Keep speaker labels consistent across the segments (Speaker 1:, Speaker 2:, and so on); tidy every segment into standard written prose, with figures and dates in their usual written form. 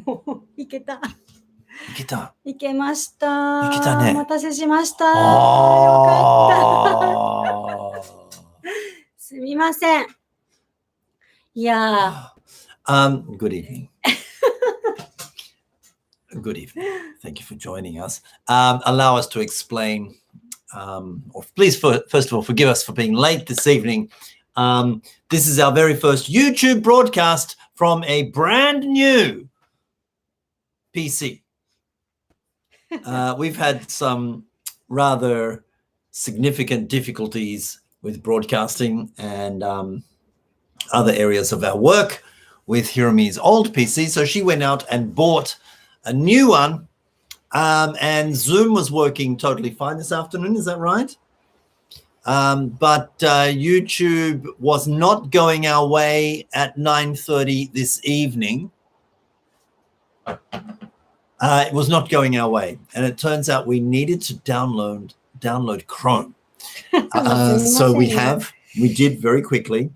Speaker 1: もういけた。
Speaker 2: いけた。
Speaker 1: いけました。
Speaker 2: いけたね。
Speaker 1: お待たせしました。よかった。すみません。いや
Speaker 2: Good evening. Good evening. Thank you for joining us. Allow us to explain, or please, first of all, forgive us for being late this evening. This is our very first YouTube broadcast from a brand new PC. We've had some rather significant difficulties with broadcasting and other areas of our work with Hiromi's old PC. So she went out and bought a new one, and Zoom was working totally fine this afternoon. Is that right? But YouTube was not going our way at 9:30 this evening. It was not going our way, and it turns out we needed to download Chrome. So we did very quickly.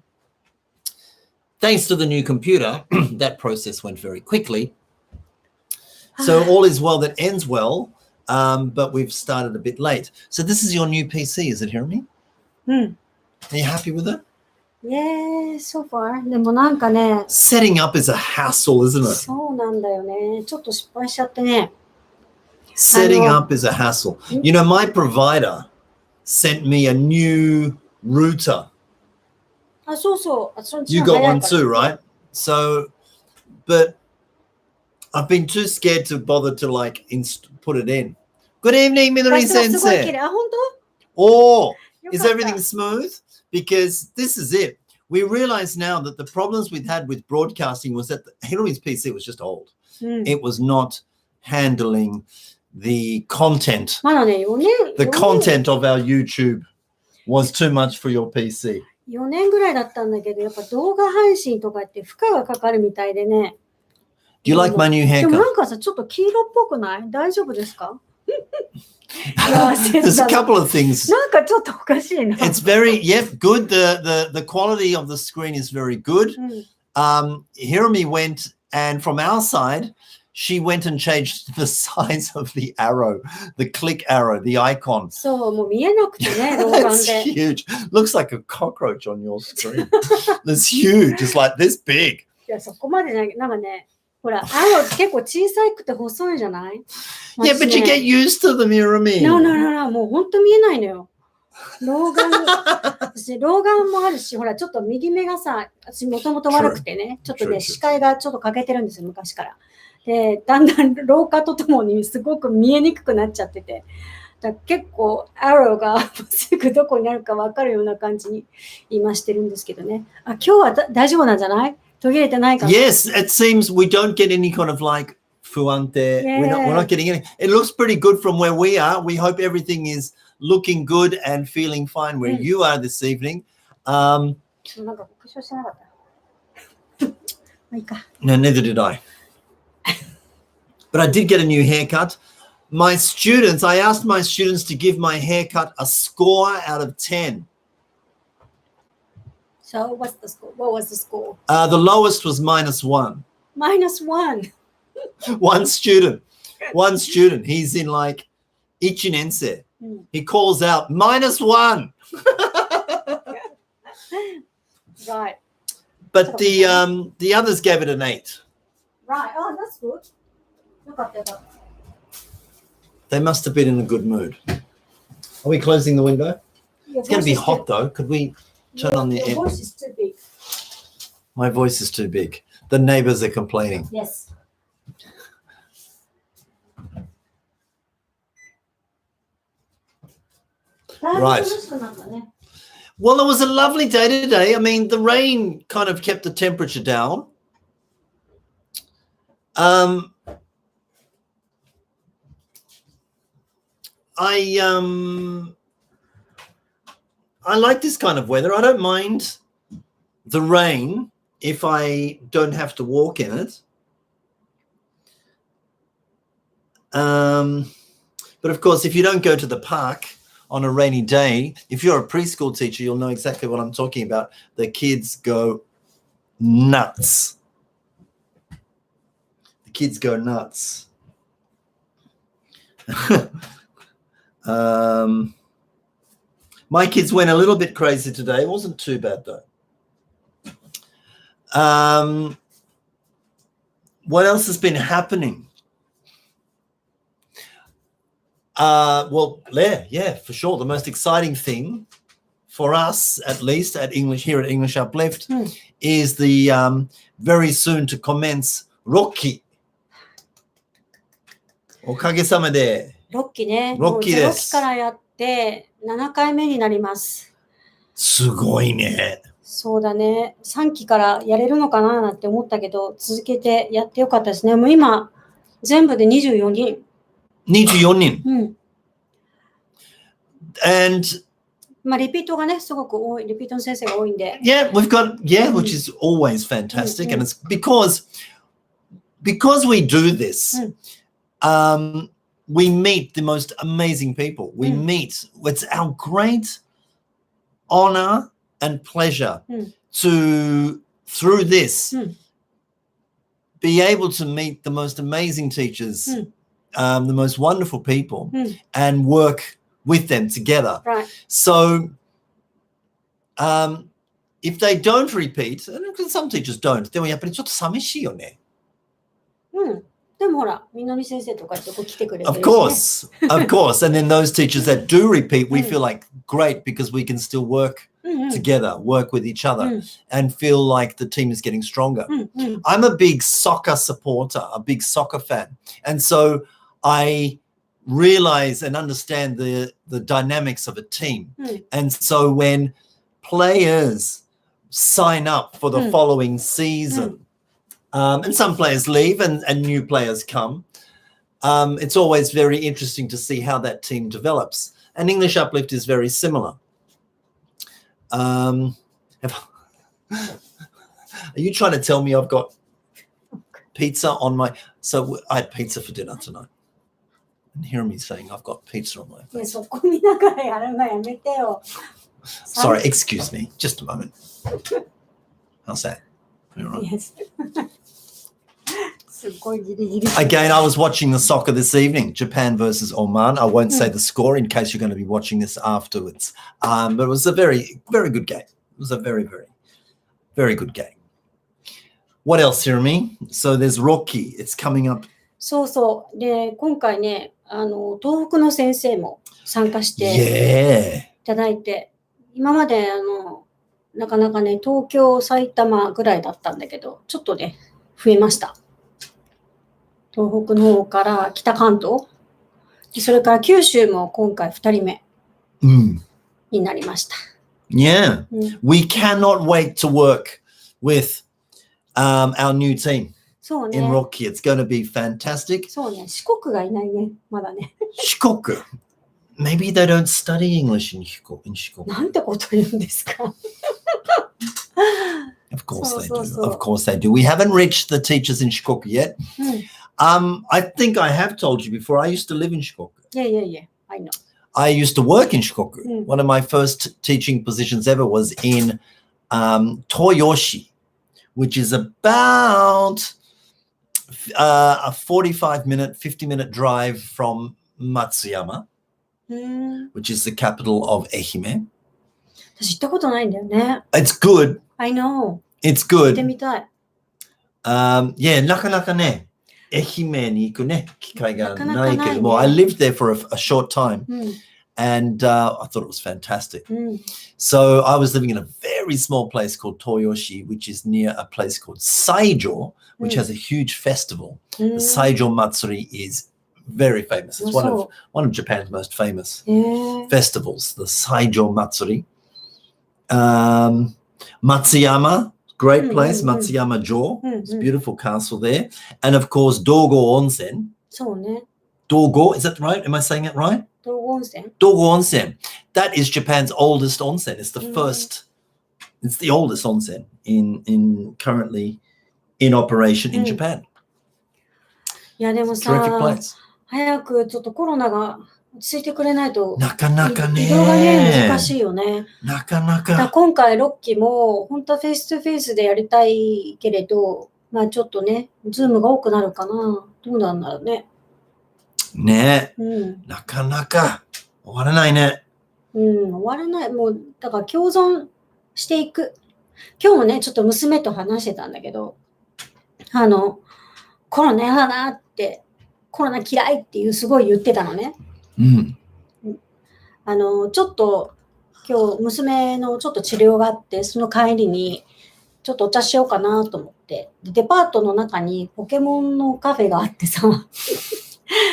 Speaker 2: Thanks to the new computer, that process went very quickly. So all is well that ends well, but we've started a bit late. So this is your new PC, is it, Hiromi? Are you happy with it?
Speaker 1: Yeah, so far. でもなんかね。
Speaker 2: Setting up is a hassle, isn't it?
Speaker 1: そうなんだよね。ちょっと失敗しちゃってね。
Speaker 2: Setting up is a hassle. You know, my provider sent me a new router.
Speaker 1: あ、そうそう。
Speaker 2: You got one too, right? So, but I've been too scared to bother to like put it in. Good evening, Minori Sensei.
Speaker 1: あ、本当?
Speaker 2: Oh, is everything smooth? Because this is it. We realize now that the problems we've had with broadcasting was that Hiromi's PC was just old. It was not handling the content. The content of our YouTube was too much for your PC.
Speaker 1: 4年ぐらいだったんだけど、やっぱ動画配信とかって負荷がかかるみたいでね。
Speaker 2: Do you like my new haircut?
Speaker 1: でもなんかさ、ちょっと黄色っぽくない？大丈夫ですか？
Speaker 2: There's a couple of things.
Speaker 1: なんかちょっとおかしいな。
Speaker 2: It's very, good. The quality of the screen is very good. Hiromi went, and from our side, she went and changed the size of the arrow, the click arrow, the icon.
Speaker 1: そう、もう見えなくてね、動画で。
Speaker 2: It's huge. Looks like a cockroach on your screen. It's huge. It's like this big.
Speaker 1: いや、そこまでじゃない。なんかね、ほら、アロー結構小さくて細いじゃない？
Speaker 2: Yeah, but you get used to the Hiromi.
Speaker 1: No, もう本当見えないのよ。老眼もあるし、ほら、ちょっと右目がさ、私もともと悪くてね、ちょっとね、視界がちょっと欠けてるんですよ、昔から。で、だんだん老化とともにすごく見えにくくなっちゃってて、だ結構アローがすぐどこにあるか分かるような感じに今してるんですけどね。あ、今日は大丈夫なんじゃない？途切れてないかな？
Speaker 2: Yes, it seems we don't get any kind of like fuante.
Speaker 1: Yeah.
Speaker 2: We're not getting any. It looks pretty good from where we are. We hope everything is looking good and feeling fine where you are this evening. No, neither did I. But I did get a new haircut. I asked my students to give my haircut a score out of 10.
Speaker 1: So what's the score? What was the score?
Speaker 2: The lowest was -1.
Speaker 1: -1.
Speaker 2: One student. He's in like Ichinense. He calls out -1.
Speaker 1: Right.
Speaker 2: But the others gave it an 8.
Speaker 1: Right. Oh, that's good.
Speaker 2: They must have been in a good mood. Are we closing the window? It's going to be hot though. Could we turn on the air?
Speaker 1: Your voice is too big.
Speaker 2: My voice is too big. The neighbors are complaining.
Speaker 1: Yes.
Speaker 2: Right. Well, it was a lovely day today. I mean, the rain kind of kept the temperature down. I like this kind of weather. I don't mind the rain if I don't have to walk in it. But of course, if you don't go to the park on a rainy day, if you're a preschool teacher, you'll know exactly what I'm talking about. The kids go nuts. The kids go nuts. My kids went a little bit crazy today. It wasn't too bad though. What else has been happening? Well, yeah, for sure. The most exciting thing for us, at least at here at English Uplift, is the very soon to commence Rocky. おかげさまで。
Speaker 1: 6期ね。
Speaker 2: 6期です。
Speaker 1: 6期からやって7回目になります。
Speaker 2: すごいね。
Speaker 1: そうだね。3期からやれるのかななんて思ったけど、続けてやってよかったですね。もう今、全部で24人。
Speaker 2: 24人。
Speaker 1: うん。
Speaker 2: And
Speaker 1: まあ、リピートがね、すごく多い。リピートの先生が多いんで。
Speaker 2: Yeah, we've got, which is always fantastic. And it's because we do this, we meet the most amazing people. We meet, it's our great honor and pleasure to, through this, be able to meet the most amazing teachers, the most wonderful people, and work with them together.
Speaker 1: Right.
Speaker 2: So if they don't repeat, and some teachers don't, でもやっぱりちょっと寂しいよね。
Speaker 1: でもほら、みのり先生とかってこう来てくれてる、ね。
Speaker 2: Of course. And then those teachers that do repeat, we feel like great because we can still work together, work with each other, and feel like the team is getting stronger. I'm a big soccer supporter, a big soccer fan. And so I realize and understand the dynamics of a team. And so when players sign up for the following season, and some players leave and new players come, it's always very interesting to see how that team develops. And English Uplift is very similar. Are you trying to tell me I've got pizza on my... So I had pizza for dinner tonight. And hear me saying I've got pizza on my face. Sorry, excuse me. Just a moment. How's that? All right.
Speaker 1: Yes.
Speaker 2: Again, I was watching the soccer this evening, Japan versus Oman. I won't say the score in case you're going to be watching this afterwards. But it was a very, very good game. It was a very, very, very good game. What else, Hirami? So there's Rocky. It's coming up.
Speaker 1: そうそう。で、今回ね、東北の先生も参加していただいて、今までなかなかね、東京、埼玉ぐらいだったんだけど、ちょっとね、増えました。東北の方から北関東、それから九州も今回2人目になりました。
Speaker 2: Yeah, we cannot wait to work with our new team.
Speaker 1: そうね。
Speaker 2: In Rocky, it's going to be fantastic.
Speaker 1: そうね。四国がいないね。まだね。
Speaker 2: 四国 Maybe they don't study English in 四国.
Speaker 1: なんてこと言うんですか
Speaker 2: Of course they do. Of course they do. We haven't reached the teachers in Shikoku yet. I think I have told you before, I used to live in Shikoku.
Speaker 1: Yeah. I know.
Speaker 2: I used to work in Shikoku. One of my first teaching positions ever was in Toyoshi, which is about a 45-minute, 50-minute drive from Matsuyama, which is the capital of Ehime.
Speaker 1: 私行ったことないんだよね。
Speaker 2: It's good.
Speaker 1: I know.
Speaker 2: It's good.
Speaker 1: 行ってみたい。
Speaker 2: Yeah, なかなかね、愛媛に行くね、機会がないけども、I lived there for a short time, and I thought it was fantastic. So I was living in a very small place called Toyoshi, which is near a place called Saijo, which has a huge festival. The Saijo Matsuri is very famous. It's one of Japan's most famous festivals, the Saijo Matsuri. Matsuyama, great place, Matsuyama-jo. It's a beautiful castle there. And of course, Dogo Onsen.
Speaker 1: そうね。
Speaker 2: Dogo, is that right? Am I saying it right?
Speaker 1: 道後温泉
Speaker 2: Dogo Onsen. That is Japan's oldest onsen. It's the first, it's the oldest onsen in currently in operation in Japan.
Speaker 1: いやでもさ、早くちょっとコロナが落ち着いてくれないと、
Speaker 2: なかなかね。
Speaker 1: 移動がね、難しいよね。
Speaker 2: なかなか。
Speaker 1: 今回6期も、本当はフェイストゥフェイスでやりたいけれど、まあちょっとね、ズームが多くなるかな。どうなんだろうね。
Speaker 2: ね、
Speaker 1: うん。
Speaker 2: なかなか終わらないね。
Speaker 1: 終わらない。もう、だから共存していく。今日もね、ちょっと娘と話してたんだけど、コロナ嫌だなって、コロナ嫌いってすごい言ってたのね。
Speaker 2: うん。
Speaker 1: ちょっと、今日娘のちょっと治療があって、その帰りに、ちょっとお茶しようかなと思って、でデパートの中にポケモンのカフェがあってさ、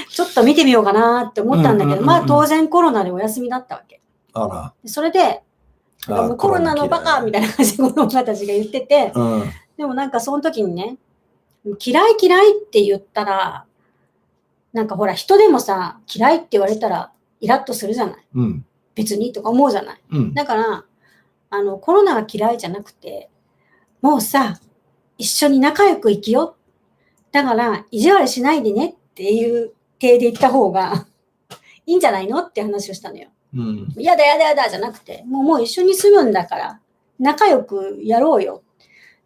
Speaker 1: ちょっと見てみようかなって思ったんだけど、まあ当然コロナでお休みだったわけ。
Speaker 2: あら。
Speaker 1: それで、もうコロナのバカみたいな感じで子供たちが言ってて、でもなんかその時にね、嫌いって言ったら、なんかほら人でもさ、嫌いって言われたらイラッとするじゃない。別にとか思うじゃない。だから、コロナが嫌いじゃなくて、もうさ、一緒に仲良く生きよう。だから、意地悪しないでねっていう体で言った方がいいんじゃないのって話をしたのよ。やだじゃなくて、もう一緒に住むんだから、仲良くやろうよ。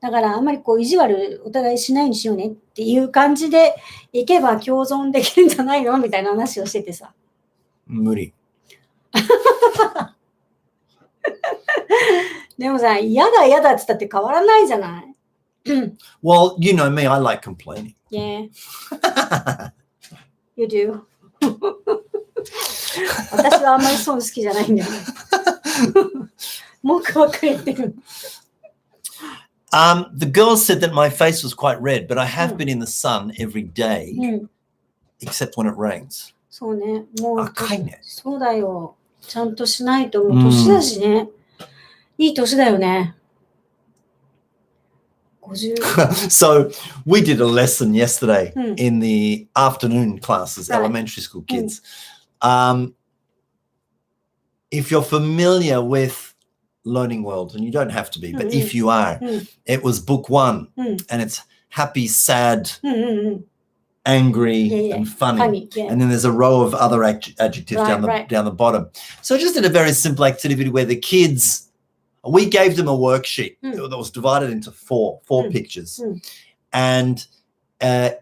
Speaker 1: だからあんまりこう意地悪お互いしないようにしようねっていう感じでいけば共存できるんじゃないのみたいな話をしててさ。
Speaker 2: 無理。
Speaker 1: でもさ、嫌だって言ったって変わらないじゃない。
Speaker 2: Well, you know me, I like complaining.
Speaker 1: Yeah. You do. 私はあんまりそう好きじゃないんだよね。文句ばっかり言ってる。
Speaker 2: The girls said that my face was quite red, but I have been in the sun every day, except when it rains.
Speaker 1: そうね。もう
Speaker 2: 赤いね。
Speaker 1: そうだよ。ちゃんとしないともう年だしね。いい年だよね。
Speaker 2: So we did a lesson yesterday in the afternoon classes, elementary school kids. If you're familiar with Learning World, and you don't have to be, but if you are, it was book 1, and it's happy, sad, angry, and funny. And then there's a row of other adjectives down the bottom. So I just did a very simple activity where the kids, we gave them a worksheet that was divided into four pictures. And at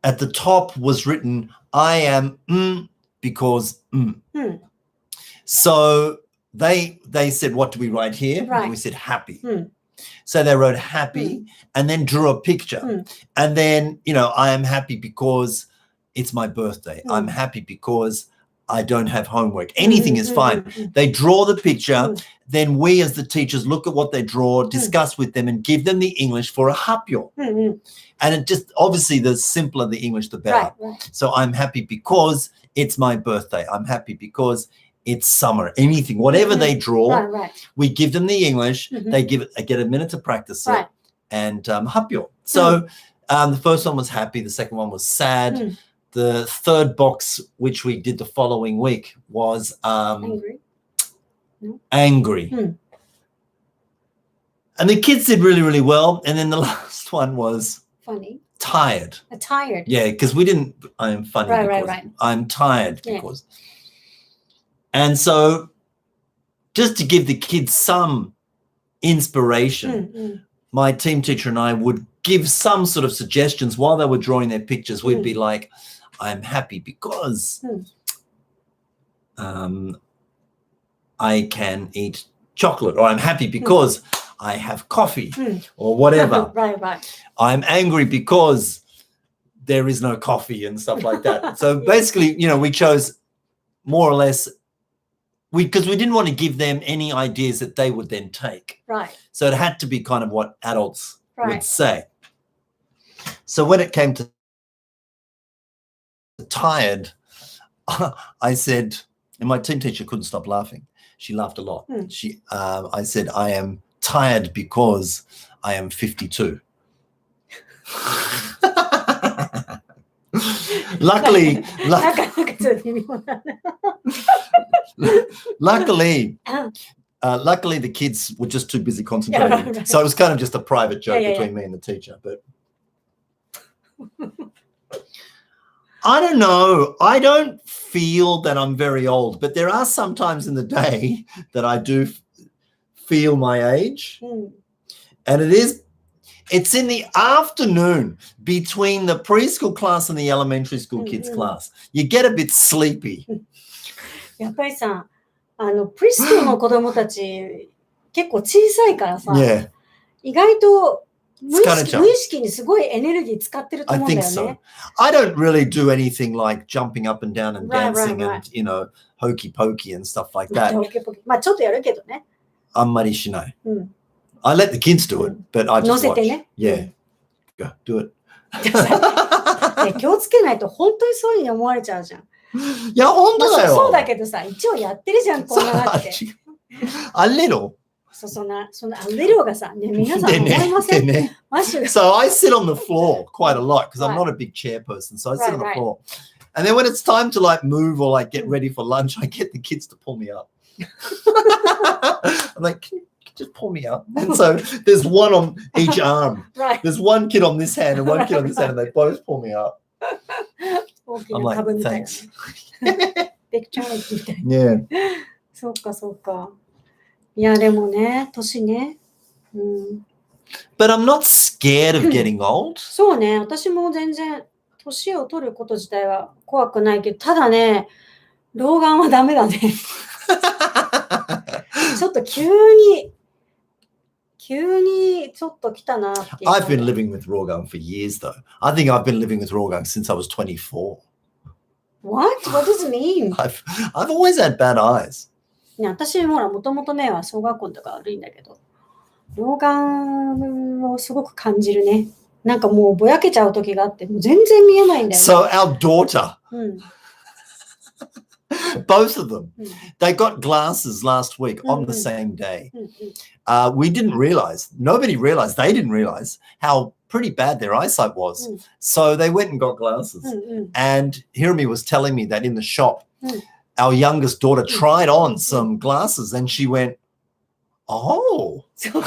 Speaker 2: the top was written, I am because So they said, what do we write here? And we said happy. So they wrote happy and then drew a picture. And then, I am happy because it's my birthday. I'm happy because I don't have homework. Anything is fine. They draw the picture. Then we as the teachers look at what they draw, discuss with them and give them the English for a 합yo. And it just, obviously the simpler the English, the better. So I'm happy because it's my birthday. I'm happy because it's summer. Anything, whatever they draw, we give them the English. They get a minute to practice it and 합yo. So the first one was happy. The second one was sad. The third box, which we did the following week, was angry. And the kids did really, really well. And then the last one was
Speaker 1: funny.
Speaker 2: Tired.
Speaker 1: Tired.
Speaker 2: Yeah, because we didn't, I am funny because I'm tired because. And so just to give the kids some inspiration, my team teacher and I would give some sort of suggestions while they were drawing their pictures. We'd be like, I'm happy because I can eat chocolate, or I'm happy because I have coffee or whatever. I'm angry because there is no coffee and stuff like that. So basically, we chose more or less, because we didn't want to give them any ideas that they would then take. So it had to be kind of what adults would say. So when it came to tired, I said, and my team teacher couldn't stop laughing. She laughed a lot. I said, I am tired because I am 52. Luckily, luckily the kids were just too busy concentrating. So it was kind of just a private joke between me and the teacher. But I don't know. I don't feel that I'm very old, but there are some times in the day that I do feel my age. And It's in the afternoon between the preschool class and the elementary school kids class. You get a bit sleepy.
Speaker 1: やっぱりさ、プリスクールの子供たち、結構小さいからさ、
Speaker 2: Yeah,
Speaker 1: 意外と無
Speaker 2: 疲れちゃう。
Speaker 1: 意識にすごいエネルギー使ってると
Speaker 2: I
Speaker 1: 思うんだ
Speaker 2: think
Speaker 1: よね。
Speaker 2: so. I don't really do anything like jumping up and down and
Speaker 1: Right,
Speaker 2: dancing
Speaker 1: right,
Speaker 2: and, you know, hokey pokey and stuff like
Speaker 1: まあ
Speaker 2: that.
Speaker 1: まあちょっとやるけどね。
Speaker 2: あんまりしない。
Speaker 1: うん
Speaker 2: I let the kids do it, but I
Speaker 1: 乗
Speaker 2: just
Speaker 1: せて
Speaker 2: watch.
Speaker 1: ね。
Speaker 2: Yeah. Go, do it.
Speaker 1: でもさね気をつけないと本当にそういうふうに思われちゃうじゃん。
Speaker 2: いや、本
Speaker 1: まあ
Speaker 2: 当だよ。
Speaker 1: そうだけどさ、一応やってるじゃん、こんなだって。
Speaker 2: A little.
Speaker 1: そんなレロがさ、ね、皆さん思いません？マッシュが
Speaker 2: So I sit on the floor quite a lot because I'm not a big chair person. So I sit on the floor. And then when it's time to like move or like get ready for lunch, I get the kids to pull me up. I'm like, can you just pull me up? And so there's one on each arm.
Speaker 1: Right.
Speaker 2: There's one kid on this hand and one kid on this hand, and they both pull me up.
Speaker 1: 大き
Speaker 2: I'm
Speaker 1: な
Speaker 2: like,
Speaker 1: 株みたいな。
Speaker 2: thanks.
Speaker 1: ビッグチャレンジみたいな。
Speaker 2: Yeah.
Speaker 1: そうか、そうか。いや、でもね、年ね。うん、
Speaker 2: But I'm not scared of getting old.
Speaker 1: そうね、私も全然、年を取ること自体は怖くないけど、ただね、老眼はダメだね。ちょっと急にちょっと来たなっていう。
Speaker 2: I've been living with Rogan for years, though. I think I've been living with Rogan since I was 24.
Speaker 1: What? What does it mean?
Speaker 2: I've always had bad eyes.
Speaker 1: ね、私ほら、もともと目は小学校とか悪いんだけど、老眼をすごく感じるね。なんかもうぼやけちゃう時があって、もう全然見えないんだよね。
Speaker 2: So our daughter,
Speaker 1: うん、
Speaker 2: both of them,
Speaker 1: うん
Speaker 2: they got glasses last week on the same day.
Speaker 1: うんうん
Speaker 2: We didn't realize, nobody realized, they didn't realize how pretty bad their eyesight was. So they went and got glasses.
Speaker 1: うんうん
Speaker 2: And Hirami was telling me that in the shop,
Speaker 1: うん
Speaker 2: our youngest daughter tried on some glasses and she went, oh.
Speaker 1: そう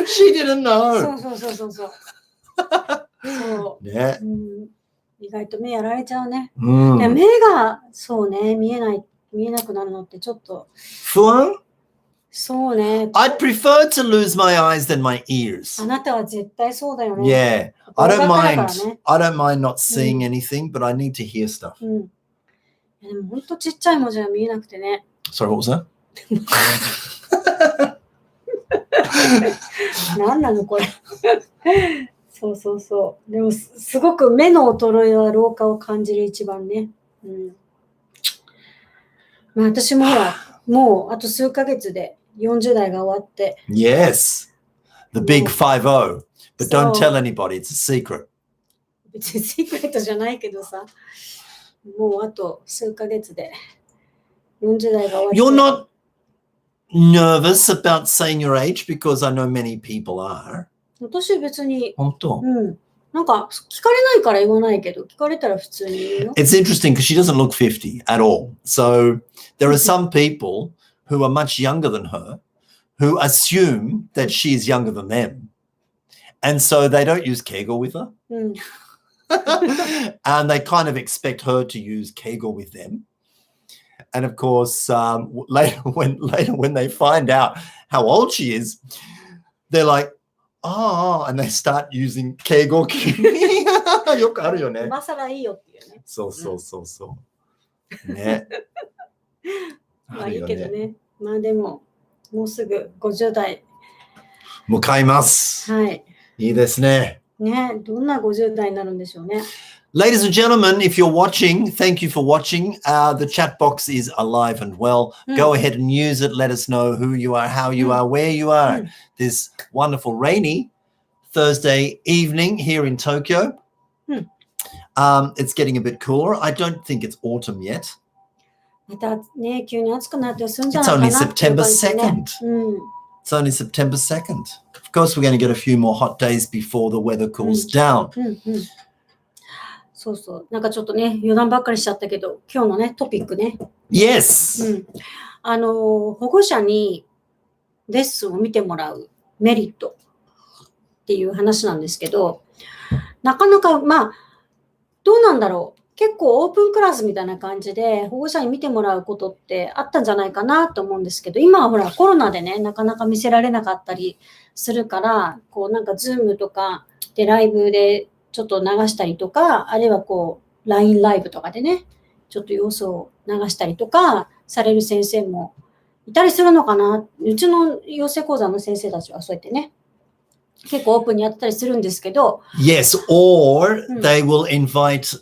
Speaker 2: She didn't know.
Speaker 1: そうそう。
Speaker 2: ね、
Speaker 1: うん、意外と目やられちゃうね。
Speaker 2: うん、
Speaker 1: で目がそうね、見えなくなるのってちょっと。
Speaker 2: 不安？
Speaker 1: そうね。
Speaker 2: I'd prefer to lose my eyes than my ears.
Speaker 1: あなたは絶対そうだよね。
Speaker 2: Yeah, I don't mind not seeing
Speaker 1: うん
Speaker 2: anything, but I need to hear stuff.
Speaker 1: うん。でも本当ちっちゃい文字は見えなくてね。
Speaker 2: Sorry, what was that?
Speaker 1: 何なのこれ。そう。でもすごく目の衰えは老化を感じる一番ね。うん。まあ私もほら、もうあと数ヶ月で40代が終わって。
Speaker 2: Yes, the big 50. But don't
Speaker 1: So-
Speaker 2: tell anybody, it's a secret.
Speaker 1: 別にシークレットじゃないけどさ、もうあと数ヶ月で40代が終わって。
Speaker 2: You're not nervous about saying your age because I know many people are.
Speaker 1: 私別に、
Speaker 2: 本当？
Speaker 1: うん。なんか聞かれないから言わないけど、聞かれたら普通に言うよ。
Speaker 2: It's interesting because she doesn't look 50 at all. So there are some people who are much younger than her who assume that she is younger than them. And so they don't use Kegel with her.
Speaker 1: うん。
Speaker 2: And they kind of expect her to use Kegel with them. And of course, later when they find out how old she is, they're like, oh, and they start using Kegel. よくあるよね。
Speaker 1: 今更いいよっていうね。
Speaker 2: そう。ね。
Speaker 1: まあいいけどね。まあでも、もうすぐ50代。
Speaker 2: 迎えます。
Speaker 1: はい。
Speaker 2: いいですね。
Speaker 1: ね、どんな50代になるんでしょうね。
Speaker 2: Ladies and gentlemen, if you're watching, thank you for watching. The chat box is alive and well. Go ahead and use it. Let us know who you are, how you are, where you are. This wonderful rainy Thursday evening here in Tokyo. It's getting a bit cooler. I don't think it's autumn yet.
Speaker 1: またね、急に暑くなってすんじゃ
Speaker 2: It's
Speaker 1: ない
Speaker 2: only
Speaker 1: かなっていう感じね。
Speaker 2: September 2nd.
Speaker 1: うん。
Speaker 2: It's only September 2nd. Of course, we're going to get a few more hot days before the weather cools down.
Speaker 1: そう。なんかちょっとね、余談ばっかりしちゃったけど、今日のね、トピックね。
Speaker 2: Yes.
Speaker 1: 保護者にレッスンを見てもらうメリットっていう話なんですけど、なかなか、まあ、どうなんだろう。結構オープンクラスみたいな感じで保護者に見てもらうことってあったんじゃないかなと思うんですけど、今はほらコロナでね、なかなか見せられなかったりするから、こうなんかズームとかでライブでちょっと流したりとか、あるいはこう LINE ライブとかでね、ちょっと様子を流したりとかされる先生もいたりするのかな。うちの養成講座の先生たちはそうやってね、結構オープンにやったりするんですけど。
Speaker 2: Yes, or they will invite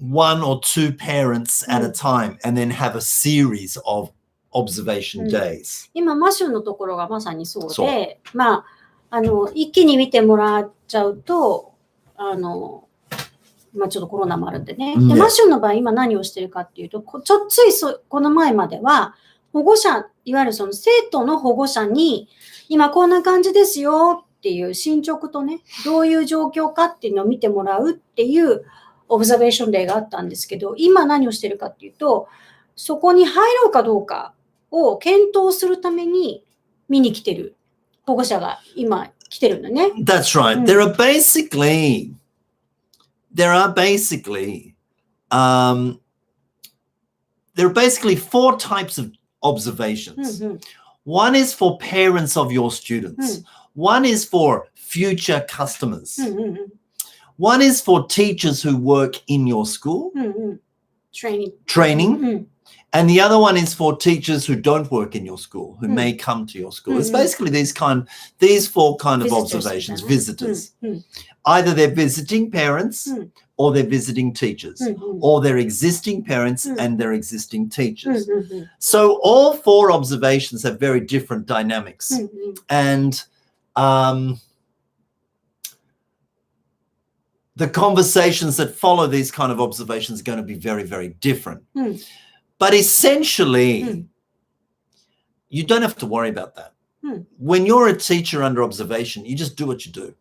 Speaker 2: one or two parents at a time and then have a series of observation days.
Speaker 1: 今、マシューのところがまさにそうで、まあ、一気に見てもらっちゃうと、まあ、ちょっとコロナもあるんでね。で、マシューの場合、今何をしてるかっていうと、ついこの前までは、保護者、いわゆるその生徒の保護者に、今こんな感じですよっていう進捗とね、どういう状況かっていうのを見てもらうっていうオブザベーションデーがあったんですけど、今何をしてるかっていうと、そこに入ろうかどうかを検討するために見に来てる保護者が今来てるんだね。
Speaker 2: That's right. There are basically four types of observations. One is for parents of your students. One is for future customers. One is for teachers who work in your school. Training. And the other one is for teachers who don't work in your school, who may come to your school. It's basically these four kind of observations, visitors. Either they're visiting parents or they're visiting teachers, or they're existing parents and they're existing teachers. So all four observations have very different dynamics. And the conversations that follow these kind of observations are going to be very, very different. But essentially, you don't have to worry about that. When you're a teacher under observation, you just do what you do.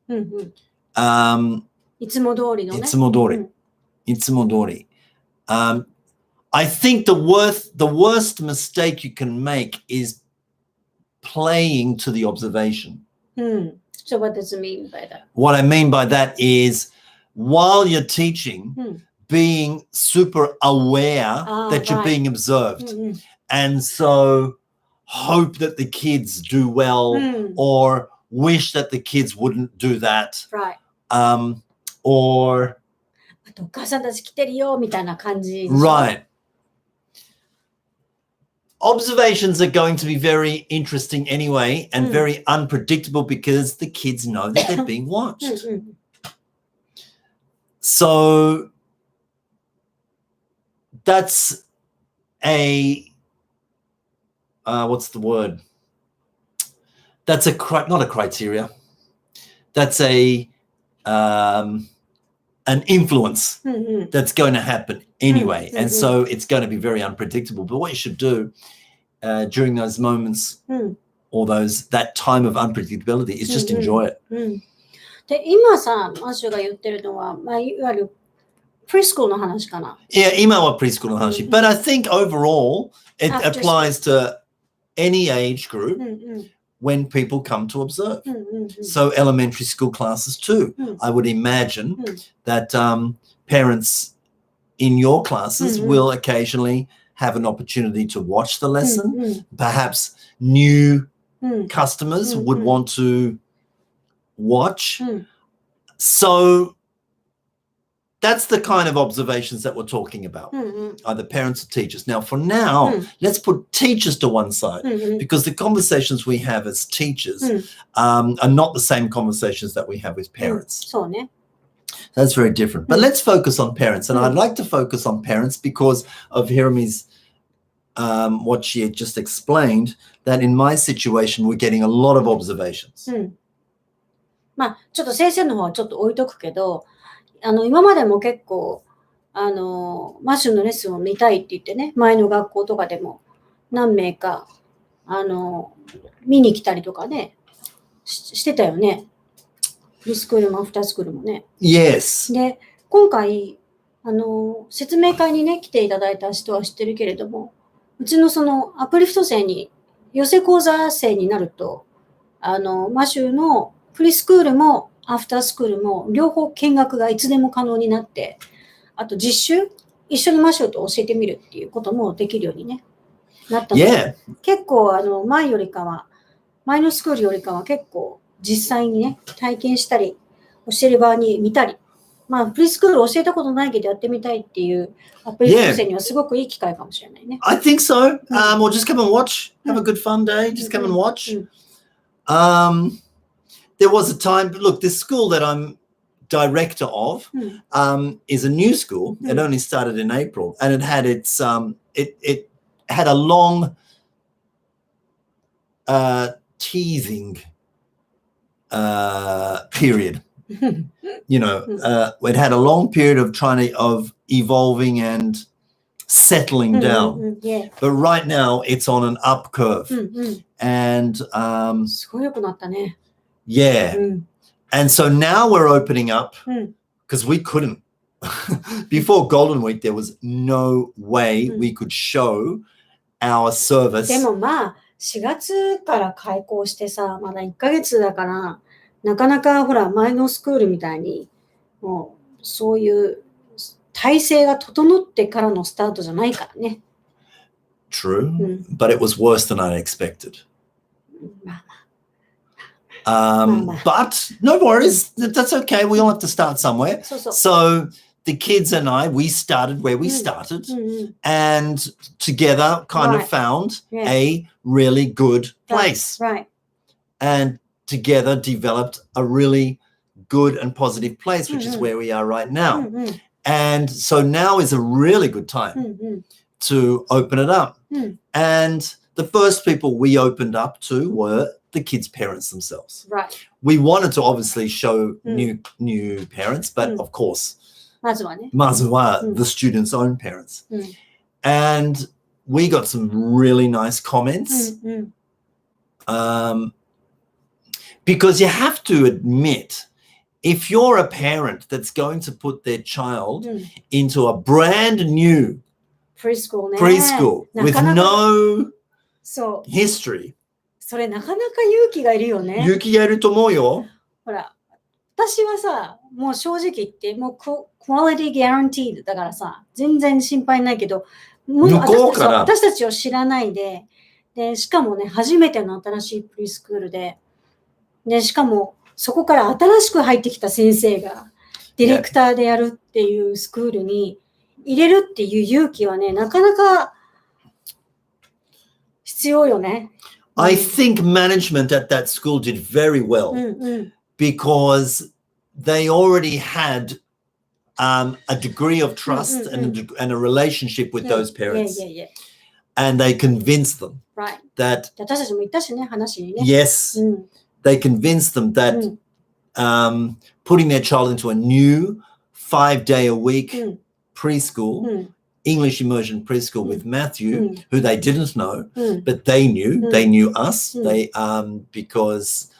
Speaker 1: いつも通りのね。
Speaker 2: いつも通り。いつも通り。I think the worst mistake you can make is playing to the observation.
Speaker 1: So what does it mean by that?
Speaker 2: What I mean by that is while you're teaching, being super aware that you're being observed. And so hope that the kids do well or wish that the kids wouldn't do that.
Speaker 1: Right.
Speaker 2: Or
Speaker 1: あとお母さんたち来てるよみたいな感じ。
Speaker 2: Right. Observations are going to be very interesting anyway and very unpredictable because the kids know that they're being watched. So that's what's the word? That's not a criteria. That's an influence that's going to happen anyway. And so it's going to be very unpredictable. But what you should do during those moments or that time of unpredictability is just enjoy it.
Speaker 1: で、今さ、マッシュが言ってるのは、まあ、いわゆるプリスクールの話かな。
Speaker 2: Yeah, 今はプリスクールの話。But I think overall it applies to any age group when people come to observe. So elementary school classes too. I would imagine that parents in your classes will occasionally have an opportunity to watch the lesson. Perhaps new customers would want to watch. So that's the kind of observations that we're talking about, either parents or teachers. Now, for now, let's put teachers to one side because the conversations we have as teachers are not the same conversations that we have with parents.
Speaker 1: そうね。
Speaker 2: That's very different. But let's focus on parents. And I'd like to focus on parents because of Hiromi's, what she had just explained, that in my situation, we're getting a lot of observations.
Speaker 1: まあ、ちょっと先生の方はちょっと置いとくけど、今までも結構、マッシュのレッスンを見たいって言ってね、前の学校とかでも何名か、見に来たりとかね、してたよね。プリスクールもアフタースクールもね。
Speaker 2: Yes.
Speaker 1: で、今回、説明会にね、来ていただいた人は知ってるけれども、うちのそのアプリフト生に、養成講座生になると、マッシュのプリスクールもアフタースクールも両方見学がいつでも可能になって、あと実習一緒にマッシュと教えてみるっていうこともできるように、ね、なったので、結構前のスクールよりかは結構実際にね、体験したり、教える場に見たり、まあ、プリスクール教えたことないけどやってみたいっていうアプリ構成にはすごくいい機会かもしれないね。
Speaker 2: I think so. Or just come and watch. Have a good fun day. Just come and watch. There was a time, look, this school that I'm director of is a new school. It only started in April, and it had its it had a long teething period. You know, it had a long period of evolving and settling down. But right now it's on an up curve. And
Speaker 1: すごい良くなったね。
Speaker 2: yeah. And so now we're opening up because we couldn't. Before Golden Week, there was no way we could show our service.
Speaker 1: でもまあ、4月から開校してさ、まだ1ヶ月だから、なかなかほら、前のスクールみたいに、もう、そういう体制が整ってからのスタートじゃないからね。
Speaker 2: True, but it was worse than I expected.
Speaker 1: まあ
Speaker 2: But no worries, that's okay. We all have to start somewhere. So the kids and I, we started where we started and together kind of found a really good place.
Speaker 1: Right.
Speaker 2: And together developed a really good and positive place, which is where we are right now. And so now is a really good time to open it up. And the first people we opened up to were the kids' parents themselves.
Speaker 1: Right.
Speaker 2: We wanted to obviously show new parents, but of course,
Speaker 1: まずはね。
Speaker 2: まずは the students' own parents. And we got some really nice comments. Because you have to admit, if you're a parent that's going to put their child into a brand new preschool with no history.
Speaker 1: それなかなか勇気がいるよね。
Speaker 2: 勇気がいると思うよ。
Speaker 1: ほら、私はさ、もう正直言って、もうquality guaranteed だからさ、全然心配ないけど、私たちを知らないで、で、しかもね、初めての新しいプリスクールで、で、しかもそこから新しく入ってきた先生がディレクターでやるっていうスクールに入れるっていう勇気はね、なかなか必要よね。
Speaker 2: I think management at that school did very well because they already had a degree of trust and a relationship with those parents. And they convinced them that,
Speaker 1: 私たちも言ったしね、話にね。
Speaker 2: yes, they convinced them that putting their child into a new 5-day-a-week preschool, English immersion preschool with Matthew, who they didn't know, but they knew us. They because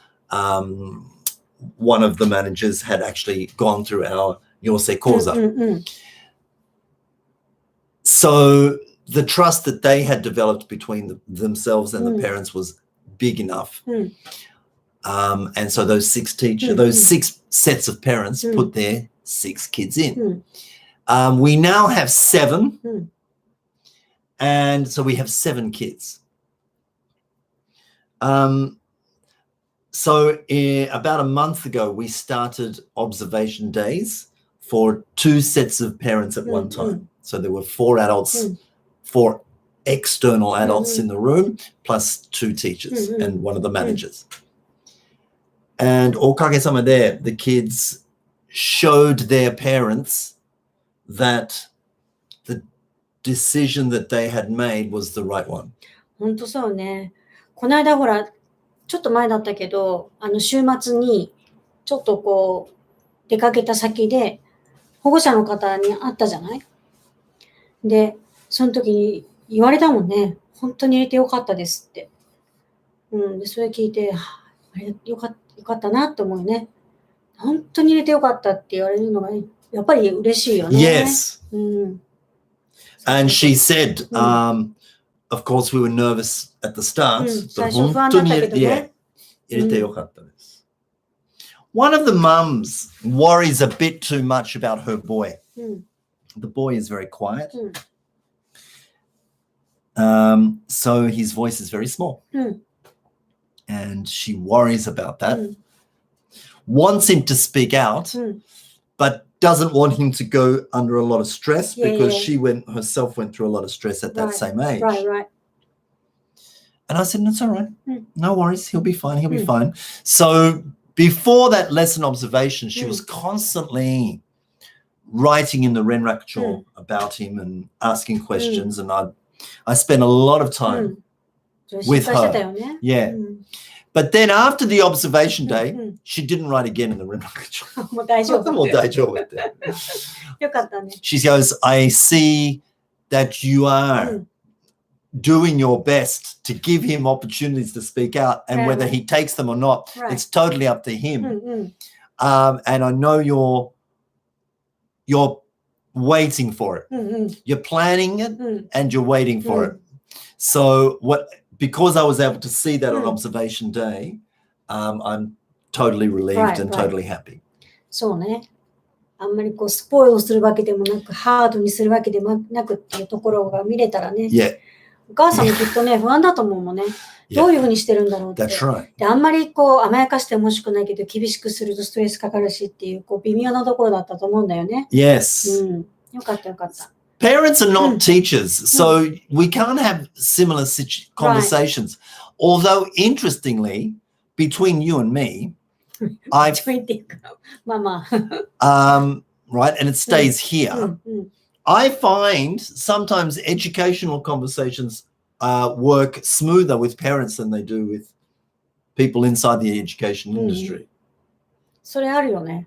Speaker 2: one of the managers had actually gone through our 養成講座. So the trust that they had developed between themselves and the parents was big enough. And so those six sets of parents put their 6 kids in. We now have 7, and so we have 7 kids. So about a month ago, we started observation days for 2 sets of parents at one time. So there were 4 adults, 4 external adults in the room, plus 2 teachers and one of the managers. And おかげさまで the kids showed their parents that the decision that they had made was the right one.
Speaker 1: 本当そうね。この間ほら、ちょっと前だったけど、週末にちょっとこう出かけた先で保護者の方に会ったじゃない？で、その時に言われたもんね。本当に入れてよかったですって。でそれ聞いて、よかったなって思うね。本当に入れてよかったって言われるのがやっぱり嬉しいよね。
Speaker 2: Yes. And she said, of course we were nervous at the start.
Speaker 1: 最初不安だったけどね。
Speaker 2: 入れてよかったです。One of the mums worries a bit too much about her boy. The boy is very quiet. So his voice is very small. And she worries about that. wants him to speak out, but doesn't want him to go under a lot of stress because she herself went through a lot of stress at that same age.
Speaker 1: Right.
Speaker 2: And I said, that's all right. No worries. He'll be fine. He'll be fine. So before that lesson observation, she was constantly writing in the Renrakcho about him and asking questions. And I spent a lot of time with her. Yeah. But then after the observation day, she didn't write again in the Renrakcho.
Speaker 1: もう大丈夫。
Speaker 2: もう大丈夫って。
Speaker 1: よかったね。
Speaker 2: She goes, I see that you are doing your best to give him opportunities to speak out, and whether he takes them or not, it's totally up to him. And I know you're waiting for it. You're planning it and you're waiting for it. So because I was able to see that on observation day, I'm totally relieved and totally happy.
Speaker 1: そうね。あんまりこうスポイルをするわけでもなく、ハードにするわけでもなくっていうところが見れたらね。お母さんもきっとね、不安だと思うもんね。どういうふうにしてるんだろうって。で、あんまりこう甘やかしても欲しくないけど、厳しくするとストレスかかるしっていう、こう微妙なところだったと思うんだよね。
Speaker 2: Yes.
Speaker 1: よかったよかった。
Speaker 2: Parents are not teachers, so we can't have similar conversations. Although, interestingly, between you and me, right, and it stays here, I find sometimes educational conversations work smoother with parents than they do with people inside the education industry.
Speaker 1: それあるよね。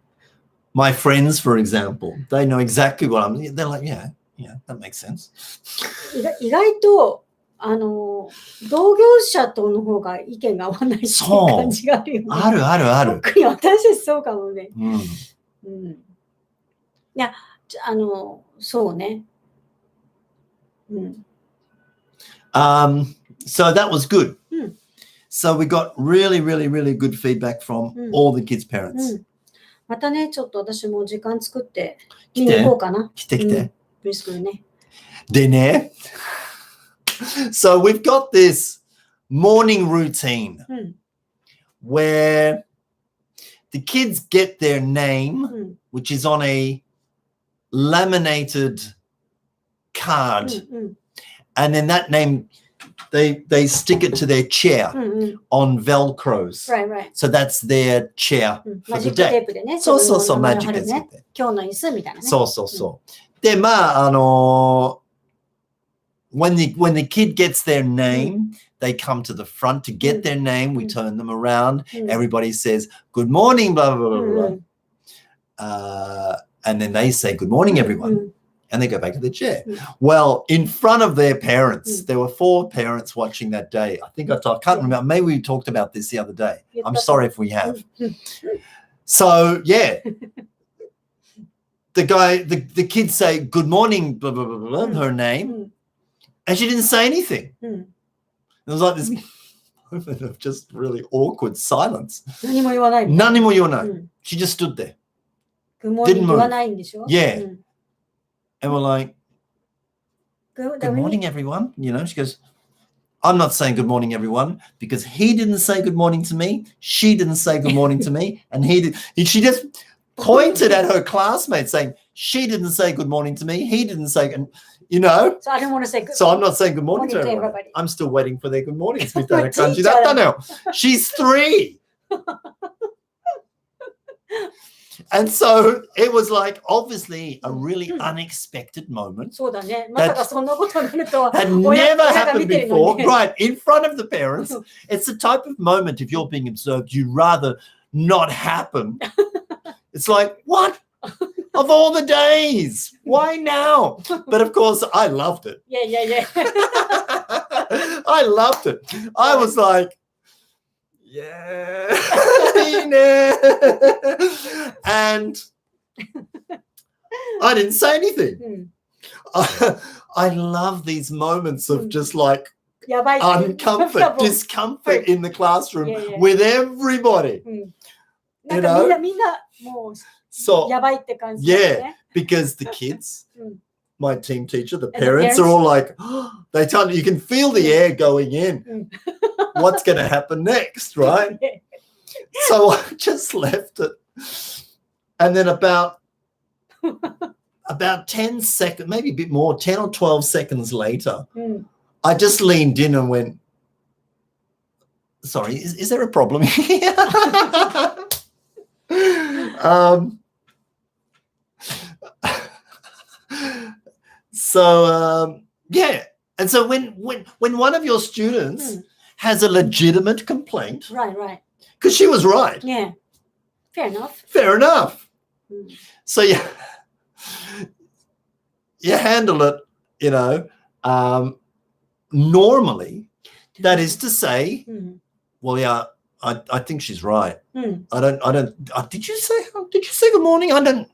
Speaker 2: My friends, for example, they know exactly what I'm. They're like, yeah, that makes sense.
Speaker 1: 意外と同業者との方が意見が合わないっていう感じがあるよね。
Speaker 2: ある。
Speaker 1: 特に私たちそうかもね。いや、そうね。
Speaker 2: So that was good. So we got really, really, really good feedback from all the kids' parents.
Speaker 1: またね、ちょっと私も時間作って見に行こうかな。
Speaker 2: 来て。プ
Speaker 1: リスクルね。
Speaker 2: でね。So we've got this morning routine where the kids get their name, which is on a laminated card, and then that name they stick it to their chair on Velcros.
Speaker 1: Right.
Speaker 2: So that's their chair for the day. そう、マジックテープで。
Speaker 1: 今日の椅子みたいなね。
Speaker 2: そう。で、まあ、when the kid gets their name, they come to the front to get their name. We turn them around. Everybody says, good morning, blah, blah, blah, blah. And then they say, good morning, everyone. And they go back to the chair. Well, in front of their parents, there were 4 parents watching that day. I can't remember. Maybe we talked about this the other day. I'm sorry if we have. So, yeah. The kids say, good morning, blah, blah, blah, blah, her name. And she didn't say anything. It was like this moment of just really awkward silence. 何も言わない。She just stood there.
Speaker 1: Good morning 言わないんでしょ?
Speaker 2: Yeah. And we're like, good morning, everyone. You know, she goes, I'm not saying good morning, everyone, because he didn't say good morning to me. She didn't say good morning to me. And she just pointed at her classmates saying, she didn't say good morning to me. He didn't say, and you know.
Speaker 1: So I don't want to say good
Speaker 2: So I'm not saying good morning to everyone. I'm still waiting for their good mornings. みたいな感じだったのよ. She's 3. And so it was like obviously a really unexpected moment.
Speaker 1: そうだね。まさかそんなことになるとは。
Speaker 2: Had never happened before. Right, in front of the parents. It's the type of moment, if you're being observed, you'd rather not happen. It's like, what? Of all the days, why now? But of course, I loved it.
Speaker 1: Yeah.
Speaker 2: I loved it. I was like, yeah. And I didn't say anything. I love these moments of just like discomfort in the classroom with everybody. You know? So, yeah, because the kids, my team teacher, the parents are all like, they tell you can feel the air going in. What's going to happen next, right? So I just left it. And then about 10 seconds, maybe a bit more, 10 or 12 seconds later, I just leaned in and went, sorry, is there a problem here? Yeah. And so when one of your students has a legitimate complaint,
Speaker 1: right.
Speaker 2: because she was right.
Speaker 1: Yeah. Fair enough.
Speaker 2: Fair enough. So you handle it, normally. That is to say, well, yeah, I think she's right. I don't. Did you say good morning? I don't.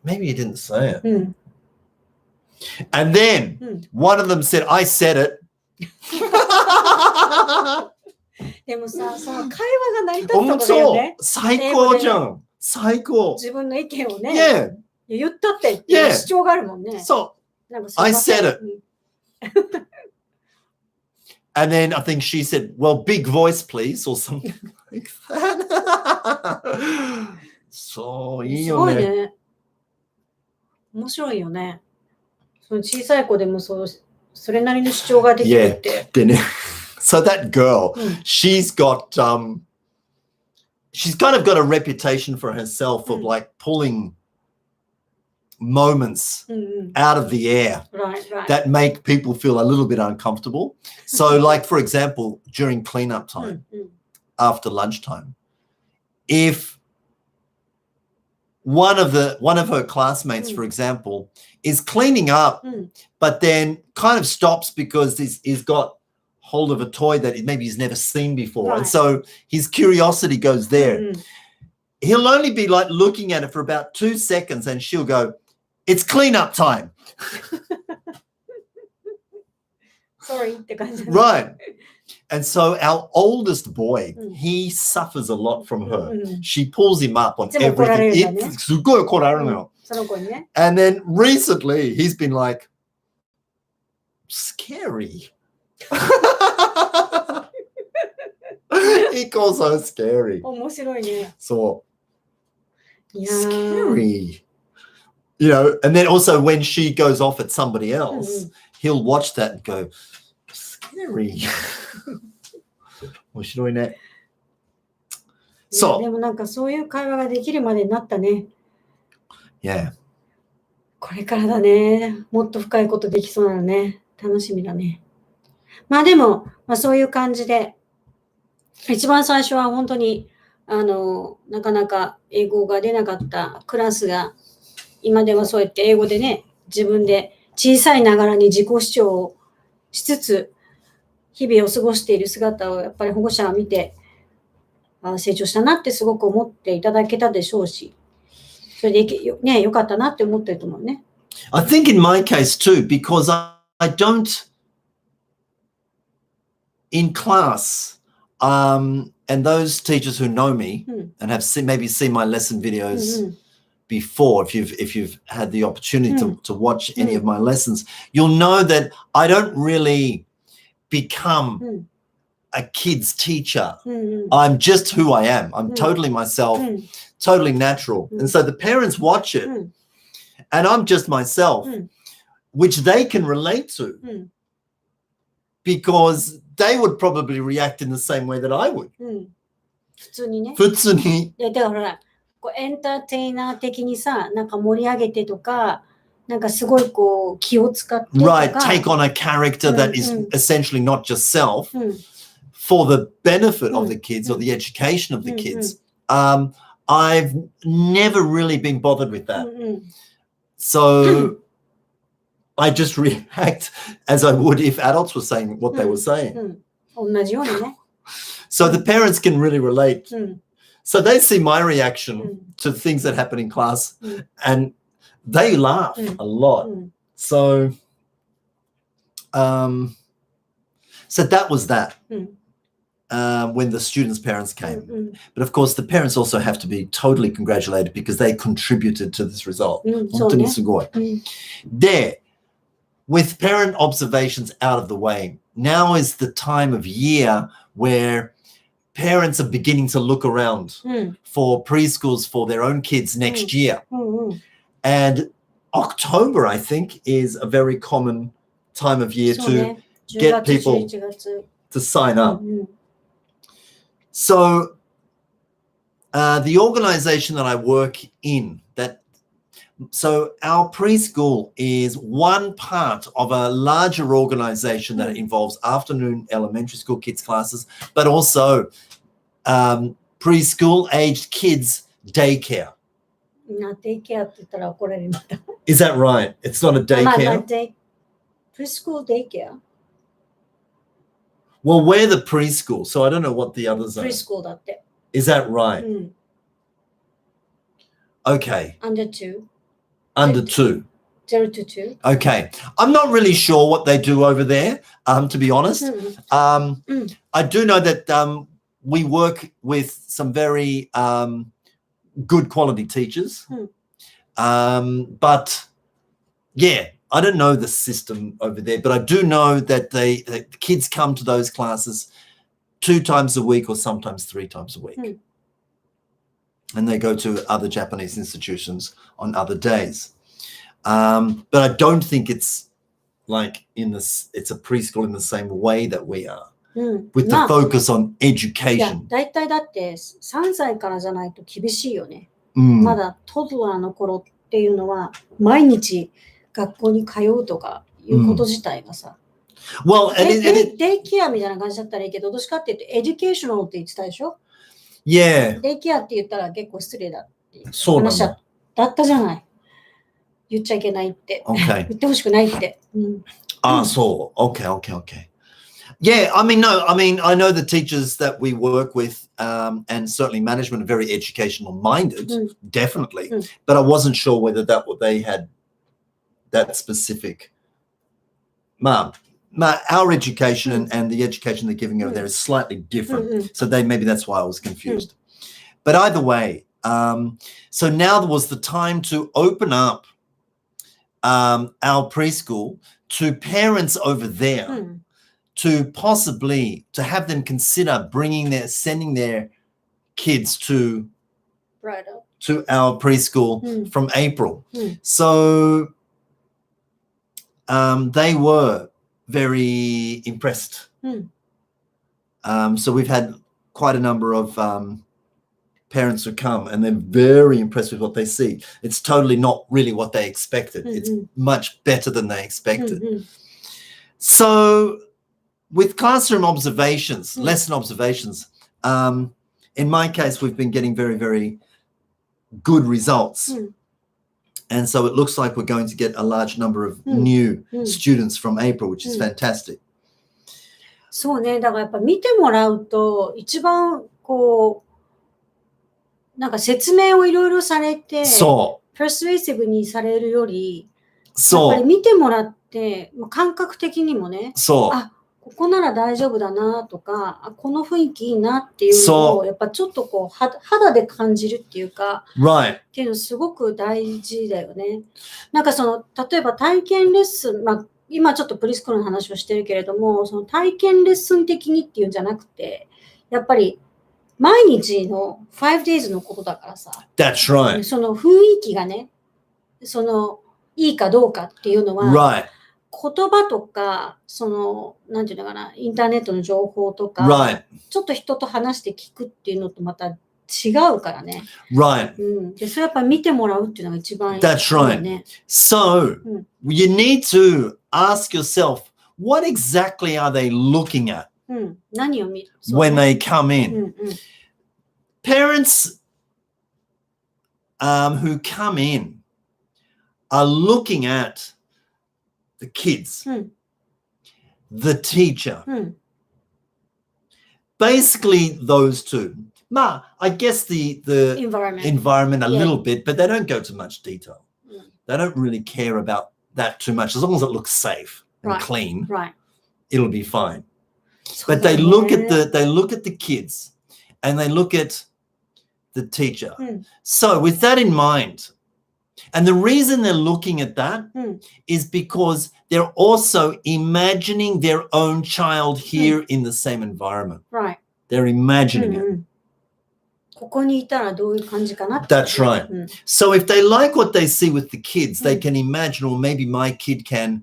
Speaker 2: Maybe you didn't say it. And then one of them said, I said it.
Speaker 1: でもさ、その会話が成り立ったことだよね。
Speaker 2: 最高じゃん。最高。
Speaker 1: 自分の意見をね。
Speaker 2: Yeah.
Speaker 1: 言ったってっていう主張があるもんね。
Speaker 2: そう。I said it. And then I think she said, well, big voice, please, or something like that. そう、いいよね。
Speaker 1: すごいね。面白いよね。その小さい子でもそれなりの主張ができるって。
Speaker 2: でね。So that girl, she's kind of got a reputation for herself of like pulling moments out of the air that make people feel a little bit uncomfortable. So like, for example, during cleanup time, after lunchtime, if one of her classmates, for example, is cleaning up, but then kind of stops because he's got hold of a toy that maybe he's never seen before. And so his curiosity goes there. He'll only be like looking at it for about 2 seconds and she'll go, it's cleanup time.
Speaker 1: Sorry.
Speaker 2: Right. And so our oldest boy, he suffers a lot from her. She pulls him up on everything. And then recently he's been like, scary. He calls her scary.
Speaker 1: 面白いね。
Speaker 2: そう。Scary. And then also when she goes off at somebody else, he'll watch that and go, scary. 面白いね。そう。
Speaker 1: でもなんかそういう会話ができるまでになったね。
Speaker 2: Yeah.
Speaker 1: これからだね。もっと深いことできそうなのね。楽しみだね。まあでも、そういう感じで、一番最初は本当に、なかなか英語が出なかったクラスが、今ではそうやって英語でね、自分で小さいながらに自己主張をしつつ、日々を過ごしている姿をやっぱり保護者が見て、成長したなってすごく思っていただけたでしょうし、それでね、よかったなって思ってると思うね。
Speaker 2: I think in my case too, because I don't, in class, and those teachers who know me and have maybe seen my lesson videos before, if you've had the opportunity to watch any of my lessons, you'll know that I don't really become a kid's teacher. I'm just who I am. I'm totally myself, totally natural. And so the parents watch it and I'm just myself, which they can relate to because they would probably react in the same way that I would.
Speaker 1: 普通にね。
Speaker 2: 普通に。
Speaker 1: だからほら、エンターテイナー的にさ、なんか盛り上げてとか、なんかすごいこう気を使ってとか。
Speaker 2: Right, take on a character that is essentially not just self for the benefit of the kids or the education of the kids. I've never really been bothered with that. So I just react as I would if adults were saying what they were saying.
Speaker 1: 同じようにね。
Speaker 2: So the parents can really relate. So they see my reaction to things that happen in class and they laugh a lot. So so that was that when the students' parents came. But of course, the parents also have to be totally congratulated because they contributed to this result. 本当にすごい。で、with parent observations out of the way, now is the time of year where parents are beginning to look around
Speaker 1: うん
Speaker 2: for preschools for their own kids next year.
Speaker 1: うんうん
Speaker 2: And October, I think, is a very common time of year
Speaker 1: そうね
Speaker 2: to
Speaker 1: 10
Speaker 2: get
Speaker 1: 月
Speaker 2: people
Speaker 1: 11月
Speaker 2: to sign
Speaker 1: うん
Speaker 2: up.
Speaker 1: うん
Speaker 2: So the organization that I work in, so our preschool is one part of a larger organization that involves afternoon elementary school kids classes, but also preschool aged kids daycare.
Speaker 1: デイケアって言ったら怒られるまた
Speaker 2: Is that right? It's not a
Speaker 1: まあ
Speaker 2: daycare?
Speaker 1: プリスクールデイケア
Speaker 2: Well, we're the preschool, so I don't know what the others
Speaker 1: プ
Speaker 2: are.
Speaker 1: リスクールだって
Speaker 2: Is that right?
Speaker 1: うん
Speaker 2: Okay.
Speaker 1: under 2
Speaker 2: Under 2.
Speaker 1: 0 to 2
Speaker 2: Okay. I'm not really sure what they do over there, to be honest.
Speaker 1: うん
Speaker 2: I do know that we work with some very good quality teachers. But yeah, I don't know the system over there, but I do know that the kids come to those classes 2 times a week or sometimes 3 times a week. And they go to other Japanese institutions on other days. But I don't think it's like it's a preschool in the same way that we are,
Speaker 1: うん
Speaker 2: with the
Speaker 1: まあ
Speaker 2: focus on
Speaker 1: いや
Speaker 2: education.
Speaker 1: 大体だって3歳からじゃないと厳しいよね
Speaker 2: Mm.
Speaker 1: まだトドラーの頃っていうのは毎日学校に通うとかいうこと自体がさ、
Speaker 2: Well, and it,
Speaker 1: デイケアみたいな感じだったらいいけど、どっちかっていうとエデュケーショナルって言ってたでしょ
Speaker 2: yeah.
Speaker 1: デイケアって言ったら結構失礼だっていう
Speaker 2: そうなんだ
Speaker 1: 話だったじゃない。言っちゃいけないって。
Speaker 2: Okay.
Speaker 1: 言ってほしくないって。うん
Speaker 2: So okay. Yeah, I mean, I know the teachers that we work with, and certainly management are very educational minded, definitely. But I wasn't sure whether they had that specific. Our education and the education they're giving over there is slightly different. So maybe that's why I was confused. But either way, so now was the time to open up our preschool to parents over there. To possibly to have them consider sending their kids to our preschool from April. So they were very impressed. So we've had quite a number of parents who come and they're very impressed with what they see. It's totally not really what they expected. It's much better than they expected. So with classroom observations, lesson observations, in my case, we've been getting very, very good results. And so it looks like we're going to get a large number of new students from April, which is fantastic.
Speaker 1: そうね、だからやっぱ見てもらうと、一番こう、なんか説明をいろいろされて、パースエイシブにされるより、やっぱり見てもらって、感覚的にもね、あ、ここなら大丈夫だなとか、あ、この雰囲気いいなっていうのを、やっぱちょっとこう、肌で感じるっていうか、っていうのすごく大事だよね。なんかその、例えば体験レッスン、今ちょっとプリスクールの話をしてるけれども、その体験レッスン的にっていうんじゃなくて、やっぱり毎日の5 days のことだからさ。
Speaker 2: That's right.
Speaker 1: その雰囲気がね、その、いいかどうかっていうのは、言葉とか、その、なんていうのかな、インターネットの情報とか、ちょっと人と話して聞くっていうのとまた違うからね。で、それやっぱ見てもらうっていうのが一番いいよね。
Speaker 2: That's right. So, you need to ask yourself, what exactly are they looking at
Speaker 1: 何を見る
Speaker 2: when they come in? Parents who come in are looking at the kids, the teacher, basically those two. I guess the environment a little bit, but they don't go to much detail. They don't really care about that too much. As long as it looks safe and clean, it'll be fine. But they look at the kids and they look at the teacher. So with that in mind, and the reason they're looking at that is because they're also imagining their own child here in the same environment. They're imagining it.
Speaker 1: ここにいたらどういう感じかなって。
Speaker 2: That's right. So if they like what they see with the kids, they can imagine, or maybe my kid can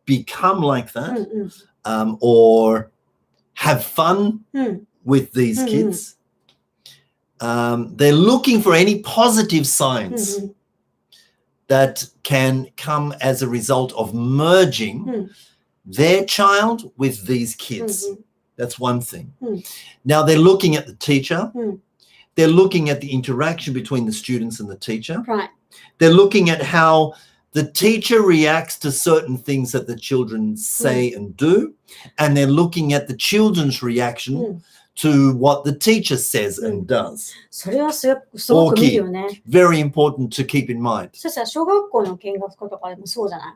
Speaker 2: become like that, or have fun with these kids. They're looking for any positive signs that can come as a result of merging their child with these kids. That's one thing. Now they're looking at the teacher. They're looking at the interaction between the students and the teacher.
Speaker 1: Right.
Speaker 2: They're looking at how the teacher reacts to certain things that the children say and do. And they're looking at the children's reaction to what the teacher says and does.
Speaker 1: それはすごく見るよね。
Speaker 2: Very important to keep in mind.
Speaker 1: そしたら小学校の見学校とかでもそうじゃない？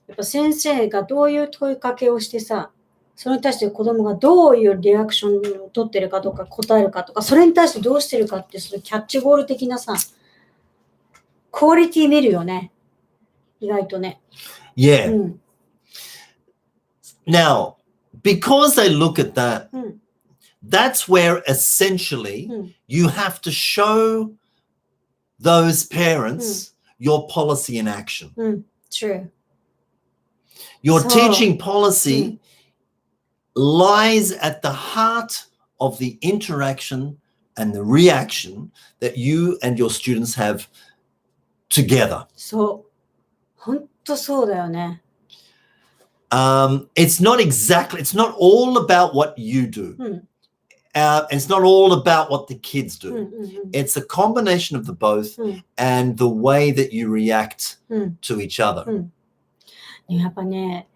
Speaker 1: やっぱ先生がどういう問いかけをしてさ、それに対して子供がどういうリアクションを取ってるかとか答えるかとか、それに対してどうしてるかってそのキャッチボール的なさ、クオリティ見るよね。意外とね。
Speaker 2: Yeah. Now, because they look at that, that's where essentially you have to show those parents your policy in action.
Speaker 1: True.
Speaker 2: Your teaching policy lies at the heart of the interaction and the reaction that you and your students have together.
Speaker 1: そう。本当そうだよね。
Speaker 2: It's not all about what you do. It's not all about what the kids do. It's a combination of the both and the way that you react to each other.
Speaker 1: やっぱね、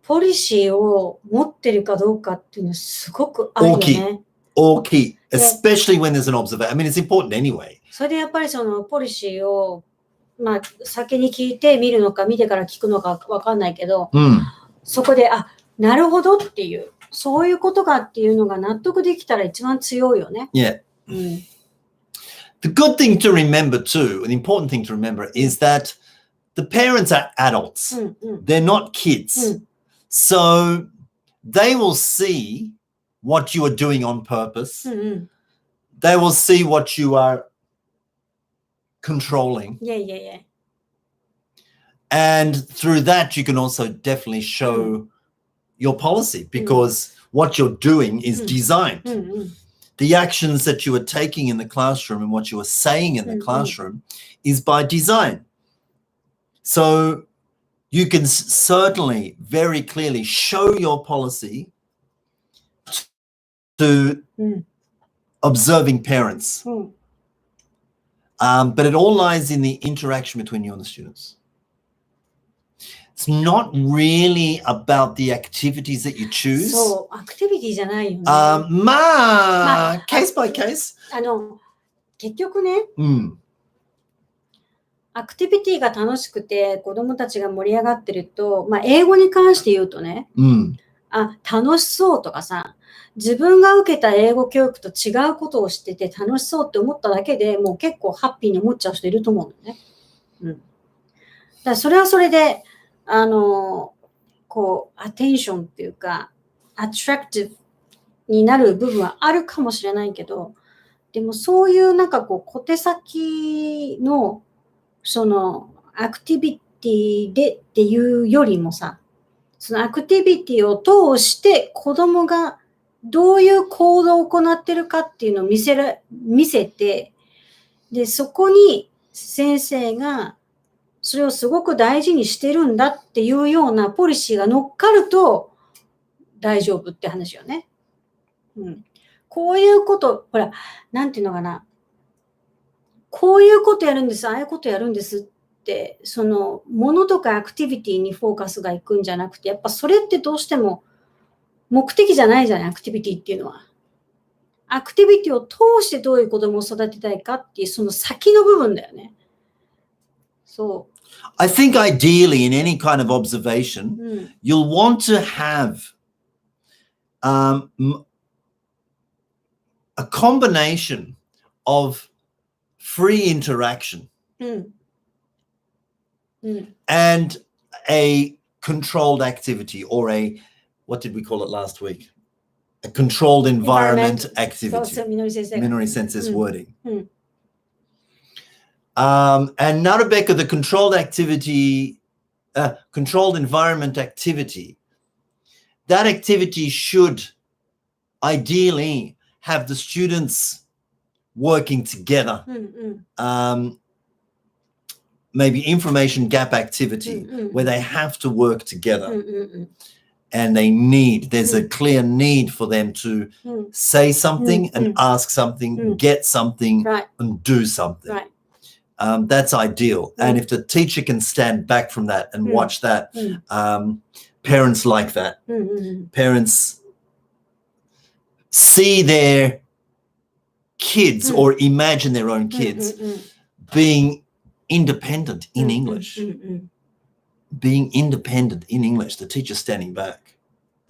Speaker 1: ポリシーを持ってるかどうかっていうのはすごくあるよね。
Speaker 2: 大きい。Especially when there's an observation. I mean, it's important anyway.
Speaker 1: それでやっぱりそのポリシーを、まあ、先に聞いて見るのか見てから聞くのかわかんないけど、そこで、あ、なるほどっていう、そういうことかっていうのが納得できたら一番強いよね。
Speaker 2: Yeah. The good thing to remember too, an important thing to remember is that the parents are adults. They're not kids. So they will see what you are doing on purpose. They will see what you are controlling.
Speaker 1: Yeah.
Speaker 2: And through that, you can also definitely show your policy because what you're doing is designed. The actions that you are taking in the classroom and what you are saying in the classroom is by design. So you can certainly very clearly show your policy to observing parents. But it all lies in the interaction between you and the students. It's not really about the activities that you choose.
Speaker 1: そう、アクティビティじゃないよね。
Speaker 2: case by case.
Speaker 1: 結局ね、アクティビティが楽しくて子どもたちが盛り上がってると、まあ、英語に関して言うとね、楽しそうとかさ、自分が受けた英語教育と違うことをしてて楽しそうって思っただけでもう結構ハッピーに思っちゃう人いると思うんだよね。だからそれはそれで、こう、アテンションっていうか、アトラクティブになる部分はあるかもしれないけど、でもそういうなんかこう、小手先のそのアクティビティでっていうよりもさ、そのアクティビティを通して子供がどういう行動を行ってるかっていうのを見せて、で、そこに先生がそれをすごく大事にしてるんだっていうようなポリシーが乗っかると大丈夫って話よね。こういうこと、ほら、なんていうのかな。こういうことやるんです、ああいうことやるんですって、そのものとかアクティビティにフォーカスがいくんじゃなくて、やっぱそれってどうしても目的じゃないじゃない、アクティビティっていうのは。アクティビティを通してどういう子供を育てたいかっていう、その先の部分だよね。そう。
Speaker 2: I think ideally in any kind of observation, you'll want to have a combination of free interaction and a controlled activity or what did we call it last week? a controlled environment
Speaker 1: そう
Speaker 2: activity.
Speaker 1: そう、みのり先生が。
Speaker 2: Minori senses wording.
Speaker 1: うん。
Speaker 2: And なるべく the controlled activity, controlled environment activity, that activity should ideally have the students working together.
Speaker 1: うんうん。
Speaker 2: Maybe information gap activity
Speaker 1: うんうん。
Speaker 2: where they have to work
Speaker 1: うん
Speaker 2: together
Speaker 1: うんうん。
Speaker 2: and there's a clear need for them to
Speaker 1: うん。
Speaker 2: say something and
Speaker 1: うん。
Speaker 2: ask something,
Speaker 1: うん。
Speaker 2: get something
Speaker 1: Right,
Speaker 2: and do something.
Speaker 1: right.
Speaker 2: That's ideal. And if the teacher can stand back from that and watch that,
Speaker 1: うん。
Speaker 2: parents like that.
Speaker 1: うんうんうん。
Speaker 2: Parents see their kids or imagine their own
Speaker 1: うん
Speaker 2: kids
Speaker 1: うんうん。
Speaker 2: being independent in English.
Speaker 1: うんうん。
Speaker 2: Being independent in English, the teacher standing back,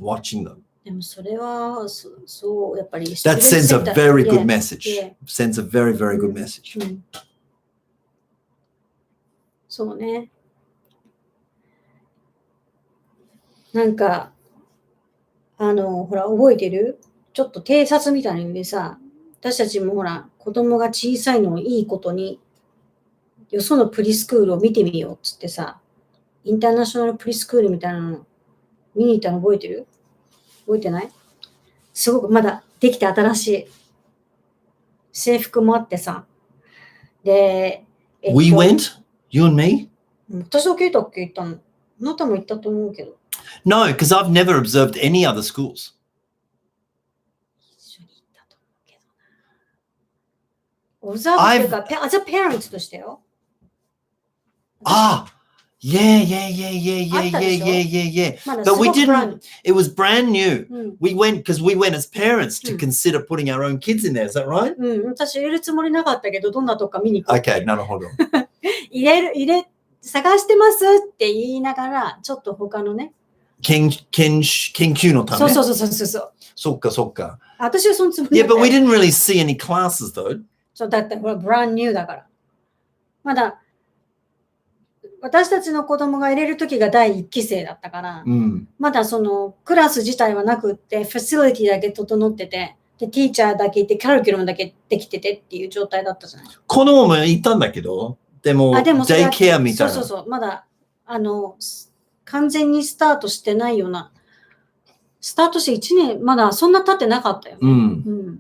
Speaker 2: watching them.
Speaker 1: でもそれは、そう、やっぱり。
Speaker 2: That sends a very good message.
Speaker 1: Yeah.
Speaker 2: Sends a very, very good message.
Speaker 1: うん。そうね。なんか、ほら、覚えてる？ちょっと偵察みたいな意味でさ、私たちもほら、子供が小さいのをいいことに、よそのプリスクールを見てみようっつってさ、インターナショナルプリスクールみたいなの見に行ったの覚えてる？覚えてない？すごくまだできて新しい制服もあってさ。で、
Speaker 2: We went? You and me?
Speaker 1: 私だけ言ったっけ？言ったの。あなたも言ったと思うけど。
Speaker 2: No, because I've never observed any other schools.
Speaker 1: 一緒に行ったと思うけどな。オブザーブっていうか、as a parent としてよ。
Speaker 2: Ah, yeah. But we didn't, it was brand new. We went because we went as parents to consider putting our own kids in there. Is that right?
Speaker 1: うん、私入れるつもりなかったけど、どんなとこか見に行こう。
Speaker 2: Okay, なるほど。
Speaker 1: 探してますって言いながら、ちょっと他のね。
Speaker 2: 研究のため。
Speaker 1: そう。
Speaker 2: そっか。
Speaker 1: 私はそのつもり
Speaker 2: Yeah, but we didn't really see any classes though.
Speaker 1: そうだってほら、ブランニューだから。まだ、私たちの子供が入れるときが第1期生だったから、まだそのクラス自体はなくって、ファシリティだけ整ってて、で、ティーチャーだけいて、カリキュラムだけできててっていう状態だったじゃない。
Speaker 2: 子供もいたんだけど、でもデイケアみたいな。
Speaker 1: そう。まだ、完全にスタートしてないような、スタートして1年、まだそんな経ってなかったよね。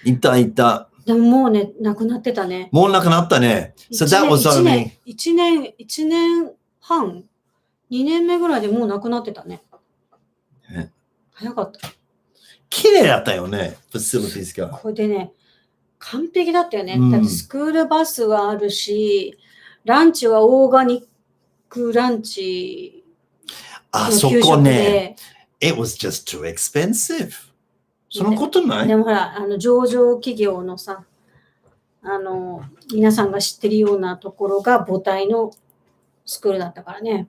Speaker 1: いた。でももうね、亡くなってたね。
Speaker 2: もう亡くなったね。So that was only
Speaker 1: 1年半 ?2 年目ぐらいでもう亡くなってたね。早かった。
Speaker 2: 綺麗だったよね、ファシリティーズが。
Speaker 1: これでね、完璧だったよね。だってスクールバスはあるし、ランチはオーガニックランチの給食で。
Speaker 2: It was just too expensive. そのことない？
Speaker 1: でもほら、上場企業のさ、皆さんが知ってるようなところが母体のスクールだったからね。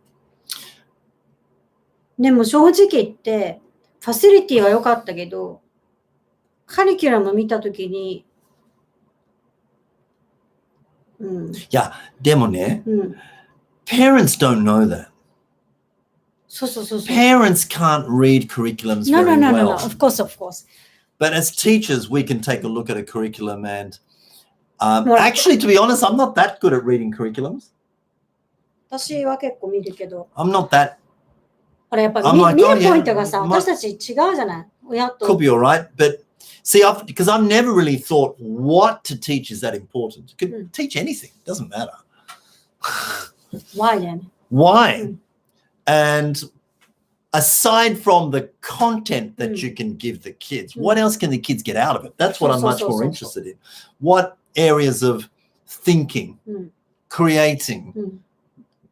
Speaker 1: でも正直言って、ファシリティは良かったけど、カリキュラム見たときに、い
Speaker 2: や、でもね、parents don't know that.
Speaker 1: そう。
Speaker 2: Parents can't read curriculums very well.
Speaker 1: No. Of course.
Speaker 2: But as teachers, we can take a look at a curriculum and actually, to be honest, I'm not that good at reading curriculums.
Speaker 1: 私は結構見るけど。
Speaker 2: I'm not that.
Speaker 1: ほら、やっぱ見るポイントがさ、私たち違うじゃない。親と。
Speaker 2: Could be alright, but see, because I've never really thought what to teach is that important. You could teach anything, it doesn't matter.
Speaker 1: Why then?
Speaker 2: Why? And aside from the content that you can give the kids, what else can the kids get out of it? That's what I'm much more interested in. What areas of thinking, creating,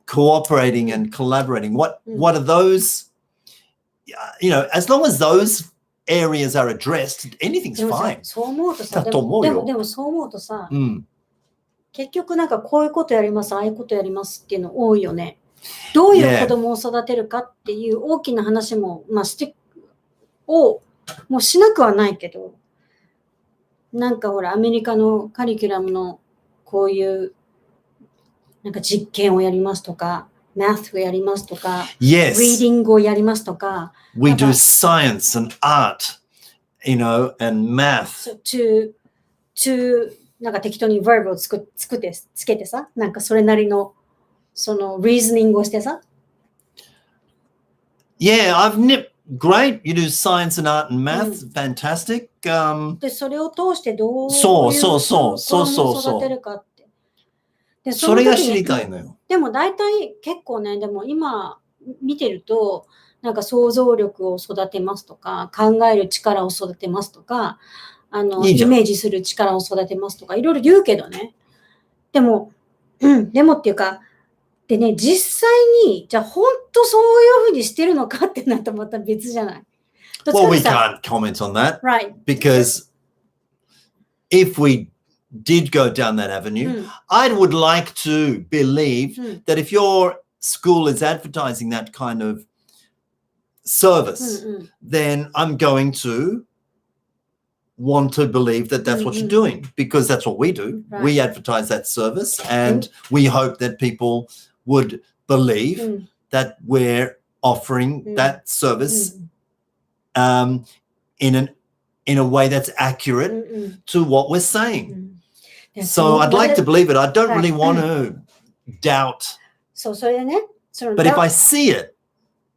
Speaker 2: cooperating and collaborating, what are those, as long as those areas are addressed, anything's fine.
Speaker 1: そう思うとさ、でもそう思うとさ、結局なんかこういうことやります、ああいうことやりますっていうの多いよね。どういう子供を育てるかっていう大きな話も、もうしなくはないけど、なんかほら、アメリカのカリキュラムのこういう、なんか実験をやりますとか、math をやりますとか、
Speaker 2: Yes.
Speaker 1: リーディングをやりますとか。
Speaker 2: We do science and art and math.
Speaker 1: to なんか適当に verb をつけてさ、なんかそれなりのその reasoning をしてさ。
Speaker 2: Yeah, great. You do science and art and math. Fantastic.
Speaker 1: で、それを通してどういう
Speaker 2: そう
Speaker 1: 子供を育てるかって。で、
Speaker 2: それが知りたいのよ。
Speaker 1: でも大体結構ね、でも今見てると、なんか想像力を育てますとか、考える力を育てますとか、イメージする力を育てますとか、いろいろ言うけどね。でもっていうか、でね、実際に、じゃあ本当そういうふうにしてるのかってなるとまた別じゃない。
Speaker 2: Well, we can't comment on that.
Speaker 1: Right.
Speaker 2: Because if we did go down that avenue, I would like to believe that if your school is advertising that kind of service, then I'm going to want to believe that that's what you're doing, because that's what we do. Right. We advertise that service, and we hope that people would believe that we're offering that service in a way that's accurate to what we're saying. So I'd like to believe it. I don't really want to doubt. But if I see it,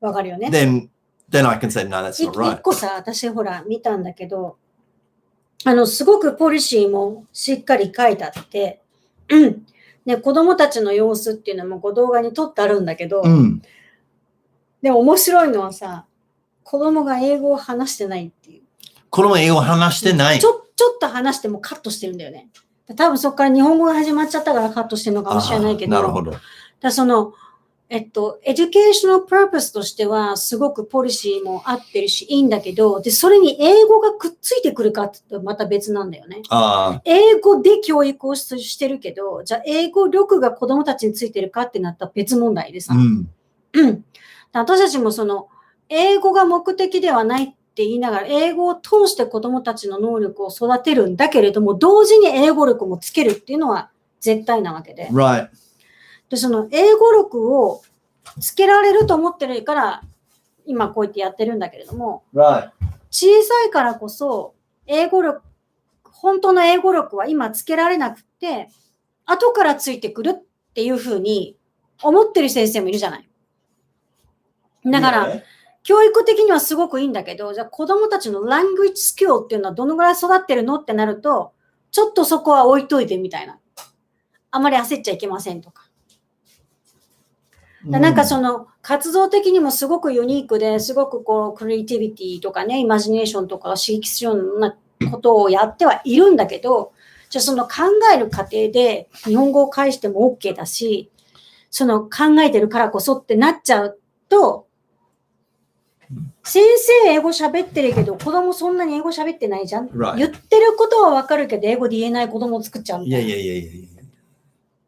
Speaker 2: then I can say, no, that's not right.
Speaker 1: 一個さ、私ほら見たんだけど、すごくポリシーもしっかり書いてあって、ね、子供たちの様子っていうのも動画に撮ってあるんだけど、でも面白いのはさ、子供が英語を話してないっていう。
Speaker 2: 子供英語を話してない。
Speaker 1: ちょっと話してもカットしてるんだよね。多分そこから日本語が始まっちゃったからカットしてるのかもしれないけど。
Speaker 2: なるほど。
Speaker 1: だその、エデュケーショナルプロポスとしてはすごくポリシーも合ってるしいいんだけど、で、それに英語がくっついてくるかってまた別なんだよね。英語で教育をしてるけど、じゃあ英語力が子供たちについてるかってなったら別問題でさ。私たちもその、英語が目的ではないって言いながら、英語を通して子供たちの能力を育てるんだけれども、同時に英語力もつけるっていうのは絶対なわけで。
Speaker 2: Right.
Speaker 1: で、その英語力をつけられると思ってるから、今こうやってやってるんだけれども、
Speaker 2: Right.
Speaker 1: 小さいからこそ、本当の英語力は今つけられなくて、後からついてくるっていうふうに思ってる先生もいるじゃない。だから、教育的にはすごくいいんだけど、じゃあ子供たちの language skill っていうのはどのぐらい育ってるのってなると、ちょっとそこは置いといてみたいな。あまり焦っちゃいけませんとか。なんかその活動的にもすごくユニークですごくこうクリエイティビティとかね、イマジネーションとかを刺激するようなことをやってはいるんだけど、じゃあその考える過程で日本語を返しても OK だし、その考えてるからこそってなっちゃうと、先生英語喋ってるけど子供そんなに英語喋ってないじゃん。
Speaker 2: Right.
Speaker 1: 言ってることはわかるけど英語で言えない子供を作っちゃうみたいな。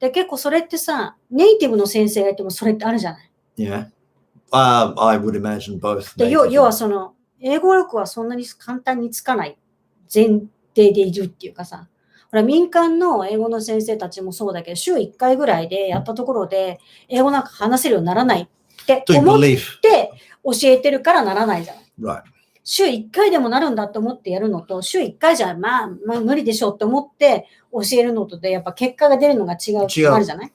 Speaker 1: で、結構それってさ、ネイティブの先生がいてもそれってあるじゃない。
Speaker 2: Yeah. I would imagine both.
Speaker 1: で、要はその、英語力はそんなに簡単につかない前提でいるっていうかさ、ほら民間の英語の先生たちもそうだけど、週1回ぐらいでやったところで、英語なんか話せるようにならないって思って教えてるからならないじゃない。
Speaker 2: Right.
Speaker 1: 週1回でもなるんだと思ってやるのと、週1回じゃまあ無理でしょうって思って教えるのとで、やっぱ結果が出るのが違うってあるじゃない。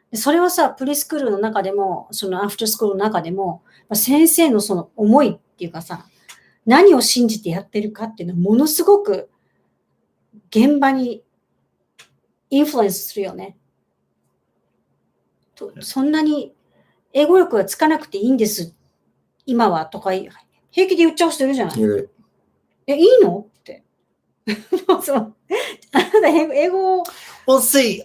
Speaker 1: でそれはさ、プリスクールの中でも、そのアフタースクールの中でも、先生のその思いっていうかさ、何を信じてやってるかっていうのはものすごく現場にインフルエンスするよね。そんなに英語力がつかなくていいんです、今はとか平気で言っちゃう人いるじゃない。いいのって。そう。あなた英語を。
Speaker 2: Well, see,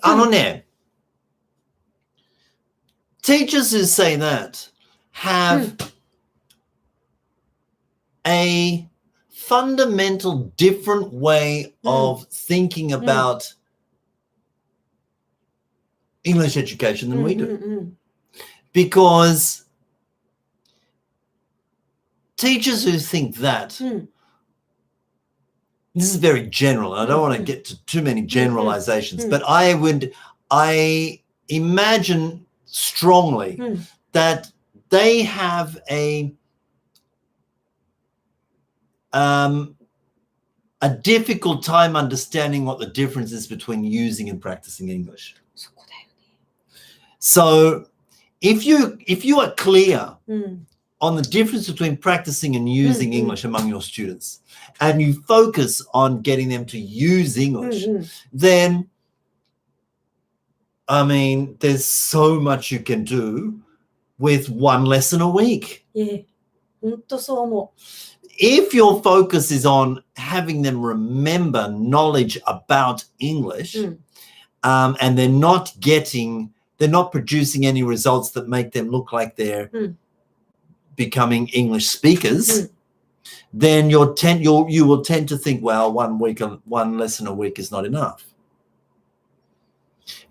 Speaker 2: teachers who say that have a fundamental different way of thinking about English education than we do. Because teachers who think that, this is very general. I don't want to get to too many generalizations, but I imagine strongly that they have a a difficult time understanding what the difference is between using and practicing English.
Speaker 1: そこだよ
Speaker 2: So if you are clear
Speaker 1: ね。うん。
Speaker 2: on the difference between practicing and using
Speaker 1: Mm, mm.
Speaker 2: English among your students, and you focus on getting them to use
Speaker 1: うん
Speaker 2: English,
Speaker 1: うん。
Speaker 2: then, I mean, there's so much you can do with one lesson a week.
Speaker 1: ほんとそう思
Speaker 2: If your focus is on having them remember knowledge about
Speaker 1: う。
Speaker 2: English,
Speaker 1: うん。
Speaker 2: and they're not producing any results that make them look like they're
Speaker 1: うん。
Speaker 2: becoming English speakers,
Speaker 1: Mm.
Speaker 2: then you will tend to think, well, one lesson a week is not enough.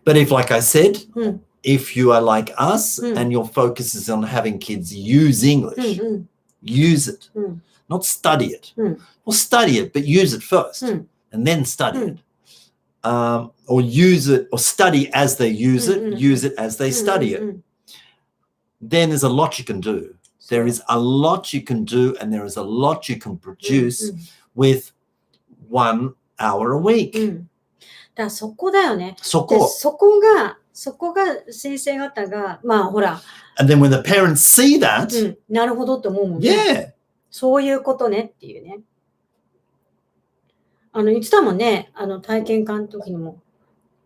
Speaker 2: But if, like I said,
Speaker 1: うん。
Speaker 2: if you are like us
Speaker 1: Mm.
Speaker 2: and your focus is on having kids use
Speaker 1: うん
Speaker 2: English,
Speaker 1: うん。
Speaker 2: use it,
Speaker 1: うん。
Speaker 2: not study it.
Speaker 1: うん。
Speaker 2: Well, study it, but use it first
Speaker 1: うん。
Speaker 2: and then study
Speaker 1: Mm.
Speaker 2: it. Or use it or study as they use it,
Speaker 1: Mm.
Speaker 2: use it as they
Speaker 1: うん
Speaker 2: study
Speaker 1: うん
Speaker 2: it.
Speaker 1: うん。
Speaker 2: Then there's a lot you can do. There is a lot you can do, and there is a lot you can
Speaker 1: うん
Speaker 2: produce
Speaker 1: うん
Speaker 2: with 1 hour a
Speaker 1: う
Speaker 2: week.
Speaker 1: ん。だからそこだよね。
Speaker 2: そ
Speaker 1: で、
Speaker 2: こ。
Speaker 1: そこが先生方が、まあほら、
Speaker 2: And then when the parents see that,
Speaker 1: うん、なるほどって思うもんね。
Speaker 2: yeah,
Speaker 1: そういうことねっていうね。言ってたもんね。体験会の時にも。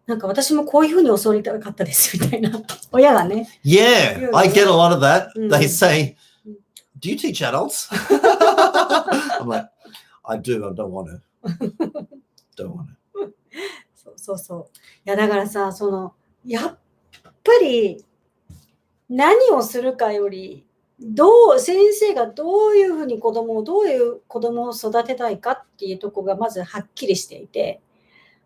Speaker 1: なんか私もこういうふうに教わりたかったですみたいな。親がね。
Speaker 2: yeah,
Speaker 1: Yeah.
Speaker 2: I get a lot of that.
Speaker 1: Mm.
Speaker 2: They say,
Speaker 1: Mm.
Speaker 2: do you teach adults? I'm like, I do, I don't want to. Don't want to.
Speaker 1: そうそうそう。いやだからさ、やっぱり何をするかより、先生がどういうふうにどういう子供を育てたいかっていうところがまずはっきりしていて、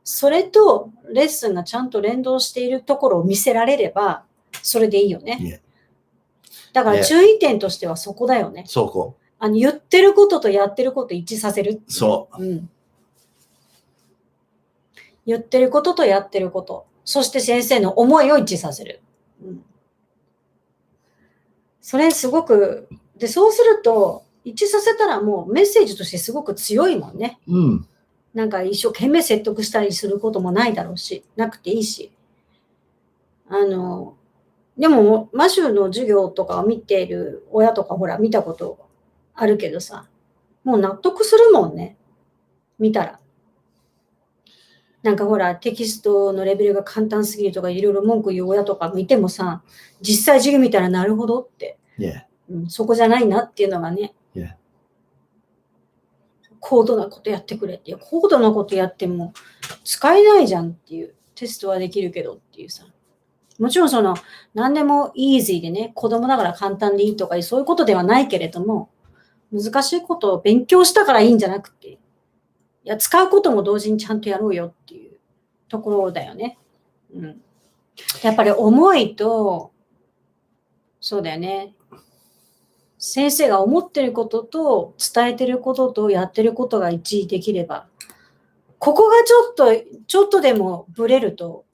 Speaker 1: それとレッスンがちゃんと連動しているところを見せられれば、それでいいよね。
Speaker 2: Yeah.
Speaker 1: だから注意点としてはそこだよね。
Speaker 2: そこ。
Speaker 1: 言ってることとやってることを一致させる。
Speaker 2: そう。
Speaker 1: うん。言ってることとやってること。そして先生の思いを一致させる。うん。それすごく、で、そうすると、一致させたらもうメッセージとしてすごく強いもんね。
Speaker 2: うん。
Speaker 1: なんか一生懸命説得したりすることもないだろうし、なくていいし。でも、マシューの授業とかを見ている親とかほら見たことあるけどさ、もう納得するもんね。見たら。なんかほら、テキストのレベルが簡単すぎるとかいろいろ文句言う親とかもいてもさ、実際授業見たらなるほどって、
Speaker 2: Yeah.
Speaker 1: うん、そこじゃないなっていうのがね、
Speaker 2: Yeah.
Speaker 1: 高度なことやってくれっていう、高度なことやっても使えないじゃんっていう、テストはできるけどっていうさ。もちろん何でもイージーでね、子供だから簡単でいいとかそういうことではないけれども、難しいことを勉強したからいいんじゃなくて、いや、使うことも同時にちゃんとやろうよっていうところだよね。うん。やっぱり思いと、そうだよね。先生が思ってることと伝えてることとやってることが一致できれば、ここがちょっとでもブレると、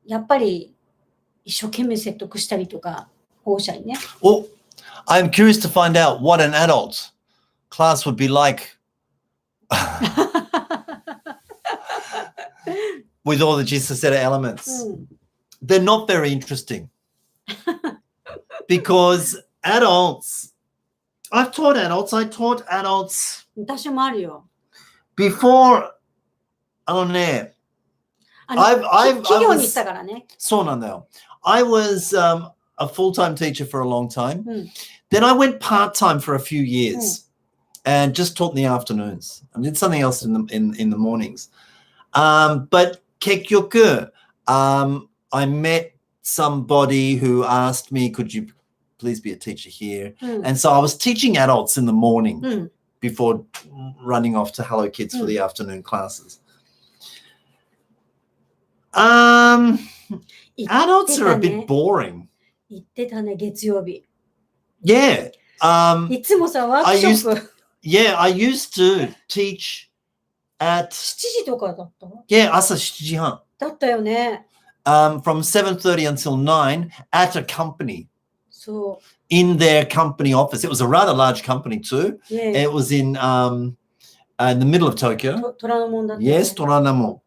Speaker 1: やっぱり一生懸命説得したりとか、保護者にね。
Speaker 2: Well, I'm curious to find out what an adult class would be like with all the Jesus said elements.
Speaker 1: うん。
Speaker 2: They're not very interesting because adults, I taught adults
Speaker 1: 私もあるよ。
Speaker 2: before,
Speaker 1: 企業に行ったからね。
Speaker 2: そうなんだよ. I was a full-time teacher for a long time.
Speaker 1: うん。
Speaker 2: Then I went part-time for a few years and just taught in the afternoons. I did something else in the mornings. But 結局, I met somebody who asked me, could you please be a teacher here?
Speaker 1: うん。
Speaker 2: And so I was teaching adults in the morning
Speaker 1: うん。
Speaker 2: before running off to Hello Kids for the afternoon classes. Adults are a bit boring.
Speaker 1: 言ってたね、月曜日。
Speaker 2: Yeah.
Speaker 1: いつもさ、ワークショップ。
Speaker 2: Yeah, I used to teach at
Speaker 1: 7時とかだった
Speaker 2: yeah, 朝7時半.
Speaker 1: だったよね。
Speaker 2: From 7:30 until 9 at a company
Speaker 1: そ
Speaker 2: in their company office. It was a rather large company too.
Speaker 1: う。ね
Speaker 2: It was in in the middle of Tokyo.
Speaker 1: 虎ノ門だって。
Speaker 2: Yes, Toranamon.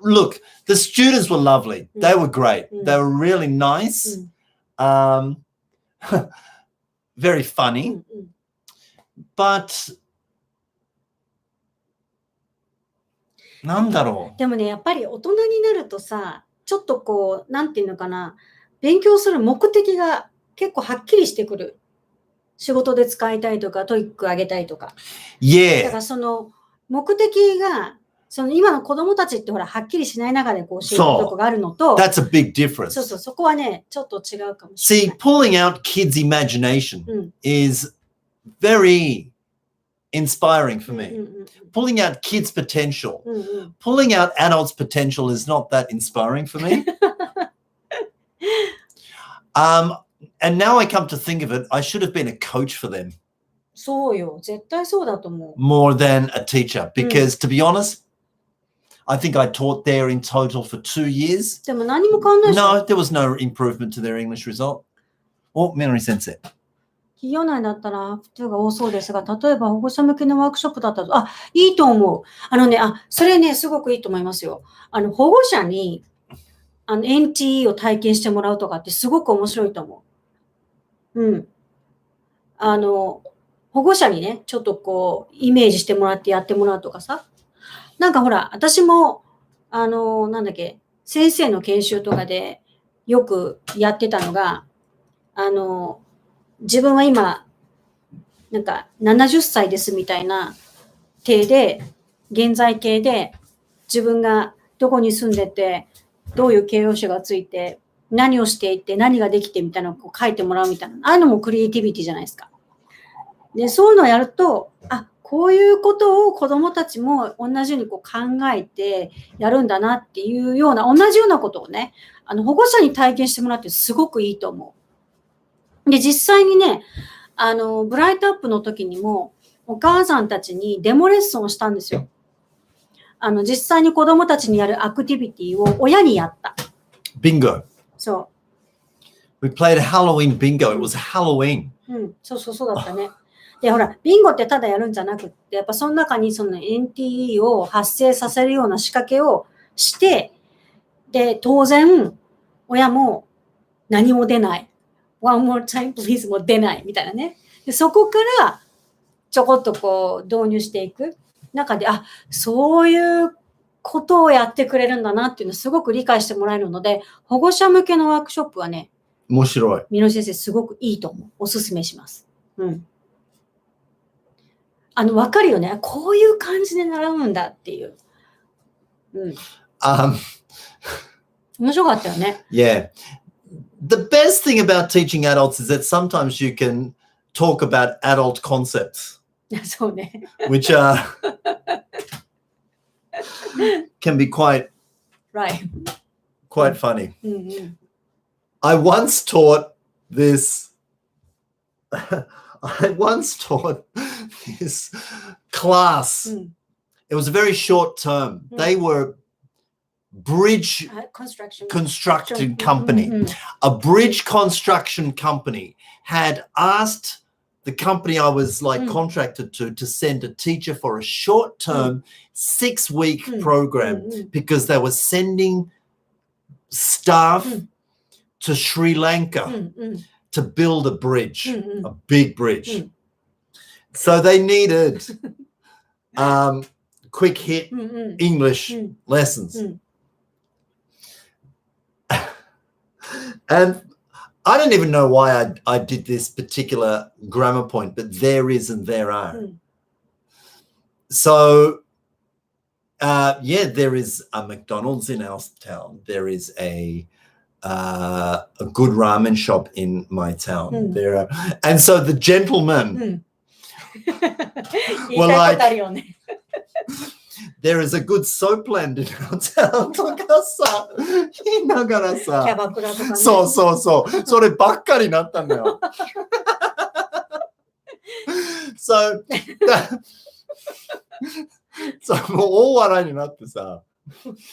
Speaker 2: Look, the students were lovely. They were great. They were really nice. Very funny. But なんだろう。
Speaker 1: でもね、やっぱり大人になるとさ、ちょっとこう、なんていうのかな、勉強する目的が結構はっきりしてくる。仕事で使いたいとか、トイック上げたいとか。
Speaker 2: Yeah.
Speaker 1: だからその目的が、その今の子供たちってほら、はっきりしない中でこう教えるとこがあるのと、
Speaker 2: That's a big difference.
Speaker 1: そうそう、そこはね、ちょっと違うかもしれない。
Speaker 2: See, pulling out kids' imagination is very inspiring for me. Pulling out kids' potential. Pulling out adults' potential is not that inspiring for me. And now I come to think of it, I should have been a coach for them.
Speaker 1: そうよ、絶対そうだと思う。
Speaker 2: More than a teacher. Because to be honest, I think I taught there in total for 2 years.
Speaker 1: でも何も変わんないでしょ。
Speaker 2: No, there was no improvement to their English result. Oh, Minori Sensei.
Speaker 1: 企業内だったら、人が多そうですが、例えば保護者向けのワークショップだったと、いいと思う。それね、すごくいいと思いますよ。保護者に、NTE を体験してもらうとかってすごく面白いと思う。保護者にね、ちょっとこう、イメージしてもらってやってもらうとかさ。なんかほら、私も、先生の研修とかでよくやってたのが、自分は今、なんか70歳ですみたいな体で、現在形で、自分がどこに住んでて、どういう形容詞がついて、何をしていて、何ができてみたいなのを書いてもらうみたいな。ああいうのもクリエイティビティじゃないですか。で、そういうのをやると、こういうことを子どもたちも同じようにこう考えてやるんだなっていうような、同じようなことをね、保護者に体験してもらってすごくいいと思う。で、実際にね、ブライトアップの時にも、お母さんたちにデモレッスンをしたんですよ。実際に子どもたちにやるアクティビティを親にやった。
Speaker 2: Bingo.
Speaker 1: そう。
Speaker 2: We played a Halloween bingo. It was Halloween.
Speaker 1: そうだったね。で、ほら、ビンゴってただやるんじゃなくって、やっぱその中にその NTE を発生させるような仕掛けをして、で、当然、親も何も出ない。One more time, please も出ないみたいなね。で、そこからちょこっとこう導入していく中で、そういうことをやってくれるんだなっていうのをすごく理解してもらえるので、保護者向けのワークショップはね、
Speaker 2: 面白い。
Speaker 1: みのり先生すごくいいと思う。おすすめします。わかるよね。こういう感じで習うんだっていう。面白かったよね。
Speaker 2: Yeah. The best thing about teaching adults is that sometimes you can talk about adult concepts.
Speaker 1: そうね。
Speaker 2: Which can be quite funny. I once taught this class. It was a very short term. They were bridge construction company. A bridge construction company had asked the company I was contracted to send a teacher for a short term 6-week program because they were sending staff to Sri Lanka to build a bridge, a big bridge. So they needed quick hit English lessons. And I don't even know why I did this particular grammar point, but there is and there are. So, there is a McDonald's in our town. There is a good ramen shop in my town. There are, and so the gentlemen were like, there is a good soapland in our town とかさ、言いながらさ、
Speaker 1: キャバクラとかね。
Speaker 2: そう。そればっかりになったんだよ。So もう大笑いになってさ、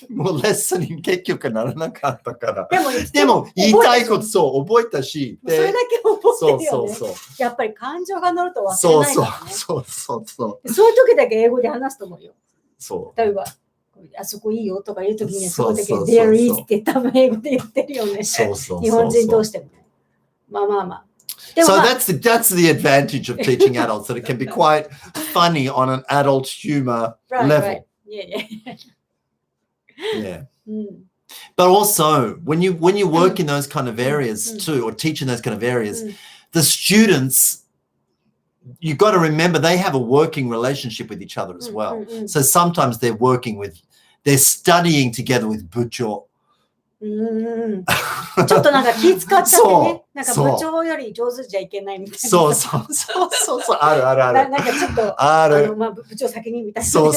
Speaker 2: もうレッスンに結局ならなかったから。
Speaker 1: で
Speaker 2: でも言いたいことそう覚えたし。
Speaker 1: それだけ覚えてるよね。
Speaker 2: そう。
Speaker 1: やっぱり感情が乗ると忘れないからね。
Speaker 2: そう。
Speaker 1: そういう時だけ英語で話すと思うよ。
Speaker 2: そう。
Speaker 1: 例えば、あそこいいよとか言う時に、そうだけど、
Speaker 2: そう
Speaker 1: there is って多分英語で言ってるよね。
Speaker 2: そう。
Speaker 1: 日本人同士でもね。まあ。
Speaker 2: So that's the advantage of teaching adults, that it can be quite funny on an adult humor level.
Speaker 1: Right. Yeah.
Speaker 2: But also, when you work in those kind of areas too, or teach in those kind of areas, the students, you've got to remember they have a working relationship with each other as well. So sometimes they're studying together with bucho.
Speaker 1: ちょっとなんか気使っちゃってね。なんか部長より上手じゃいけないみたいな。
Speaker 2: そう。ある。
Speaker 1: なんかちょっと、部長先にみたいな。
Speaker 2: そう。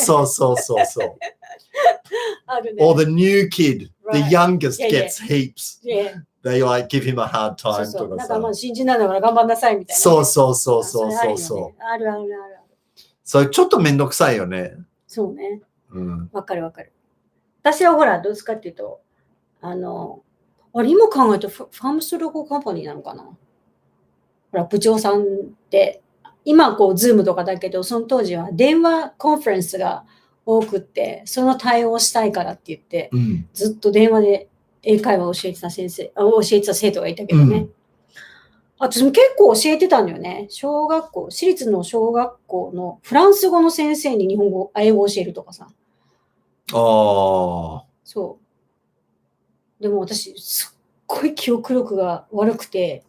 Speaker 1: あるね。
Speaker 2: Or the new kid, the youngest gets heaps. They like give him a hard time.
Speaker 1: そう。なんか新人なんだから頑張んなさいみたいな。
Speaker 2: そう。
Speaker 1: ある。
Speaker 2: それちょっとめんどくさいよね。
Speaker 1: そうね。わかる。私はほら、どうですかっていうと、今考えるとファームストローコカンパニーなのかな。ほら、部長さんって、今ズームとかだけど、その当時は電話コンファレンスが多くって、その対応したいからって言って、ずっと電話で英会話を教えてた生徒がいたけどね。私も結構教えてたんだよね。私立の小学校のフランス語の先生に英語を教えるとかさ。そう。でも私、すっごい記憶力が悪くて、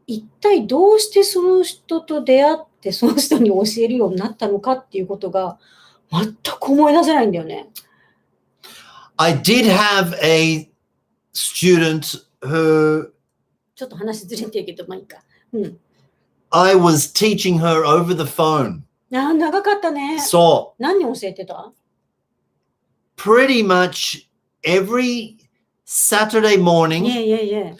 Speaker 1: 一体どうしてその人と出会って、その人に教えるようになったのかっていうことが、全く思い出せないんだよね。
Speaker 2: I did have a student who...
Speaker 1: ちょっと話ずれてるけど、まあいいか。
Speaker 2: I was teaching her over the phone.
Speaker 1: 長かったね。
Speaker 2: そう。
Speaker 1: 何教えてた？
Speaker 2: Pretty much every Saturday morning.
Speaker 1: Yeah.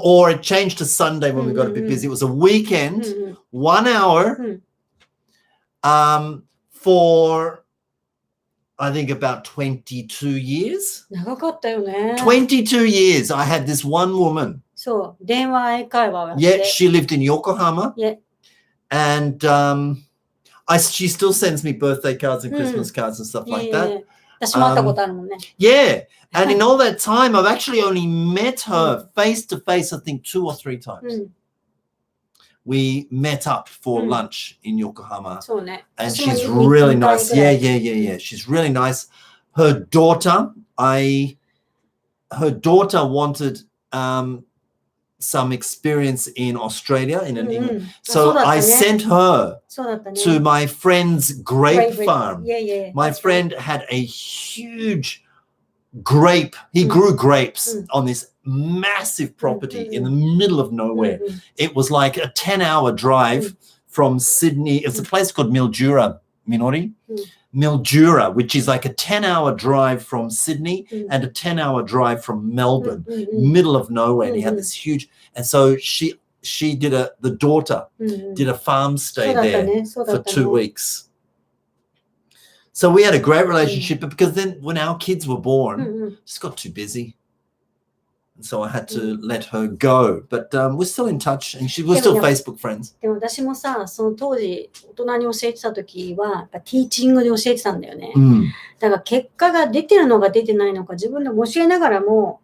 Speaker 2: Or it changed to Sunday when we got a bit busy. It was a weekend, 1 hour, for I think about 22 years.
Speaker 1: 長かったよね。
Speaker 2: 22 years. I had this one woman.
Speaker 1: そう、電話英会話をやって。
Speaker 2: Yeah, she lived in Yokohama.
Speaker 1: Yeah.
Speaker 2: And she still sends me birthday cards and Christmas cards and stuff like that.
Speaker 1: 私も会ったことあるもんね。
Speaker 2: Yeah. And in all that time, I've actually only met her face to face, I think 2 or 3 times. We met up for lunch in Yokohama.
Speaker 1: そうね。
Speaker 2: And she's really nice. Yeah. She's really nice. Her daughter wanted some experience in Australia, in England. So I sent her to my friend's grape farm. My friend had a huge grape. He grew grapes on this massive property in the middle of nowhere. It was like a 10-hour drive from Sydney. It's a place called Mildura, Minori. Mildura, which is like a 10-hour drive from Sydney and a 10-hour drive from Melbourne, middle of nowhere. And he had this huge, and so the daughter did a farm stay there for 2 weeks. So we had a great relationship, but because then when our kids were born, just got too busy. And so I had to let her go. But we're still in touch, and we're still Facebook friends.
Speaker 1: でも私もさ、その当時大人に教えてた時はティーチングで教えてたんだよね。だから結果が出てるのか出てないのか自分で教えながらも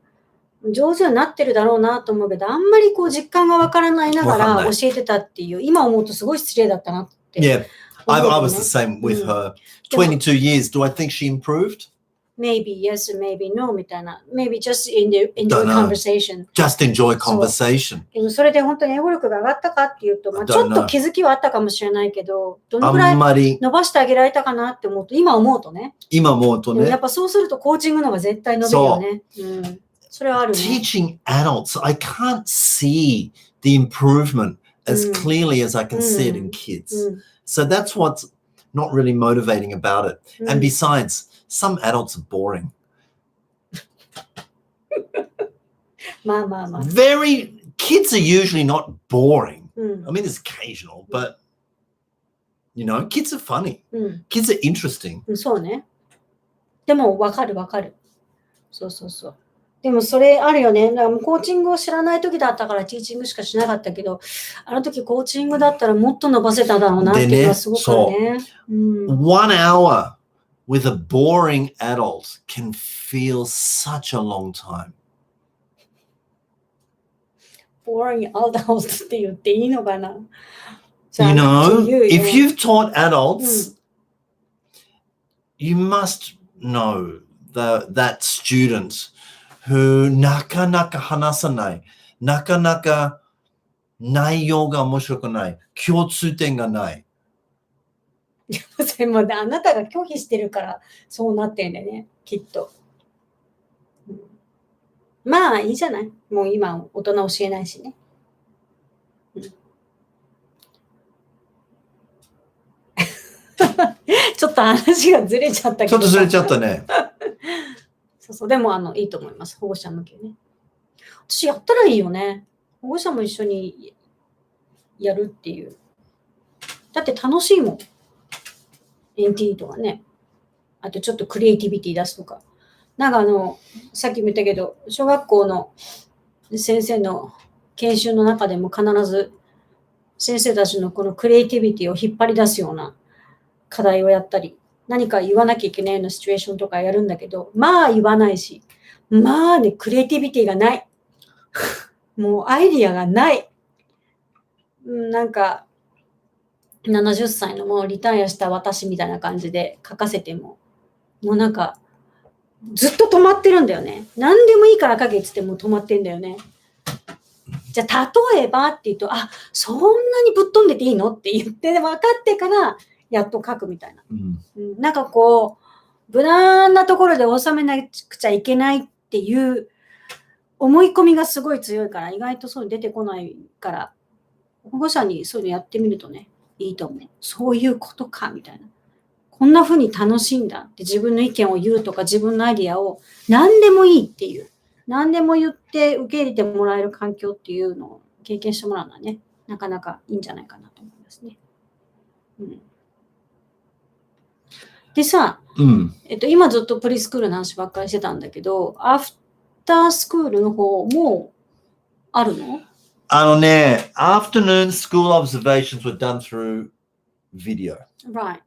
Speaker 1: 上手になってるだろうなと思うけど、あんまり実感がわからないながら教えてたっていう、今思うとすごい失礼だったなって。
Speaker 2: Yeah, I was the same with her. 22 years. Do I think she improved?
Speaker 1: Maybe yes, maybe no みたいな。Maybe just enjoy conversation.
Speaker 2: Just enjoy conversation.
Speaker 1: でもそれで本当に英語力が上がったかっていうと、ちょっと気づきはあったかもしれないけど、どのくらい伸ばしてあげられたかなって思うと、今思うとね。やっぱそうするとコーチングの方が絶対伸びるよね。それはあるね。
Speaker 2: Teaching adults, I can't see the improvement as clearly as I can see it in kids. So that's what's not really motivating about it. And besides, some adults are boring.
Speaker 1: まあ。
Speaker 2: Kids are usually not boring. I mean, it's occasional, but, kids are funny. Kids are interesting.
Speaker 1: そうね。でもわかる。そう。でもそれあるよね。だからもうコーチングを知らない時だったからティーチングしかしなかったけど、あの時コーチングだったらもっと伸ばせただろうなっていうのはすごくあるね。
Speaker 2: 1 hour with a boring adult can feel such a long time.
Speaker 1: boring adult って言っていいのかな?
Speaker 2: You know, if you've taught adults, you must know that student who なかなか話さない、なかなか内容が面白くない、共通点がない。
Speaker 1: それもあなたが拒否してるからそうなってんだよね、きっと。まあいいじゃない。もう今大人教えないしね。ちょっと話がずれちゃったけど。
Speaker 2: ちょっとずれちゃったね。
Speaker 1: そうでもいいと思います。保護者向けね。私やったらいいよね。保護者も一緒にやるっていう。だって楽しいもん。NT とかね。あとちょっとクリエイティビティ出すとか。なんかさっきも言ったけど、小学校の先生の研修の中でも必ず先生たちのこのクリエイティビティを引っ張り出すような課題をやったり、何か言わなきゃいけないようなシチュエーションとかやるんだけど、まあ言わないし、まあね、クリエイティビティがない。もうアイディアがない。なんか、70歳のもうリタイアした私みたいな感じで書かせても、もうなんか、ずっと止まってるんだよね。何でもいいから書けって言っても止まってんだよね。じゃあ、例えばって言うと、そんなにぶっ飛んでていいのって言って分かってから、やっと書くみたいな。なんかこう、無難なところで収めなくちゃいけないっていう思い込みがすごい強いから、意外とそういうの出てこないから、保護者にそういうのやってみるとね、いいと思う。そういうことか、みたいな。こんな風に楽しいんだって自分の意見を言うとか自分のアイディアを何でもいいっていう、何でも言って受け入れてもらえる環境っていうのを経験してもらうのはね、なかなかいいんじゃないかなと思いますね。でさ、今ずっとプリスクールの話ばっかりしてたんだけど、アフタースクールの方もあるの？afternoon
Speaker 2: school observations were done through video.
Speaker 1: Right.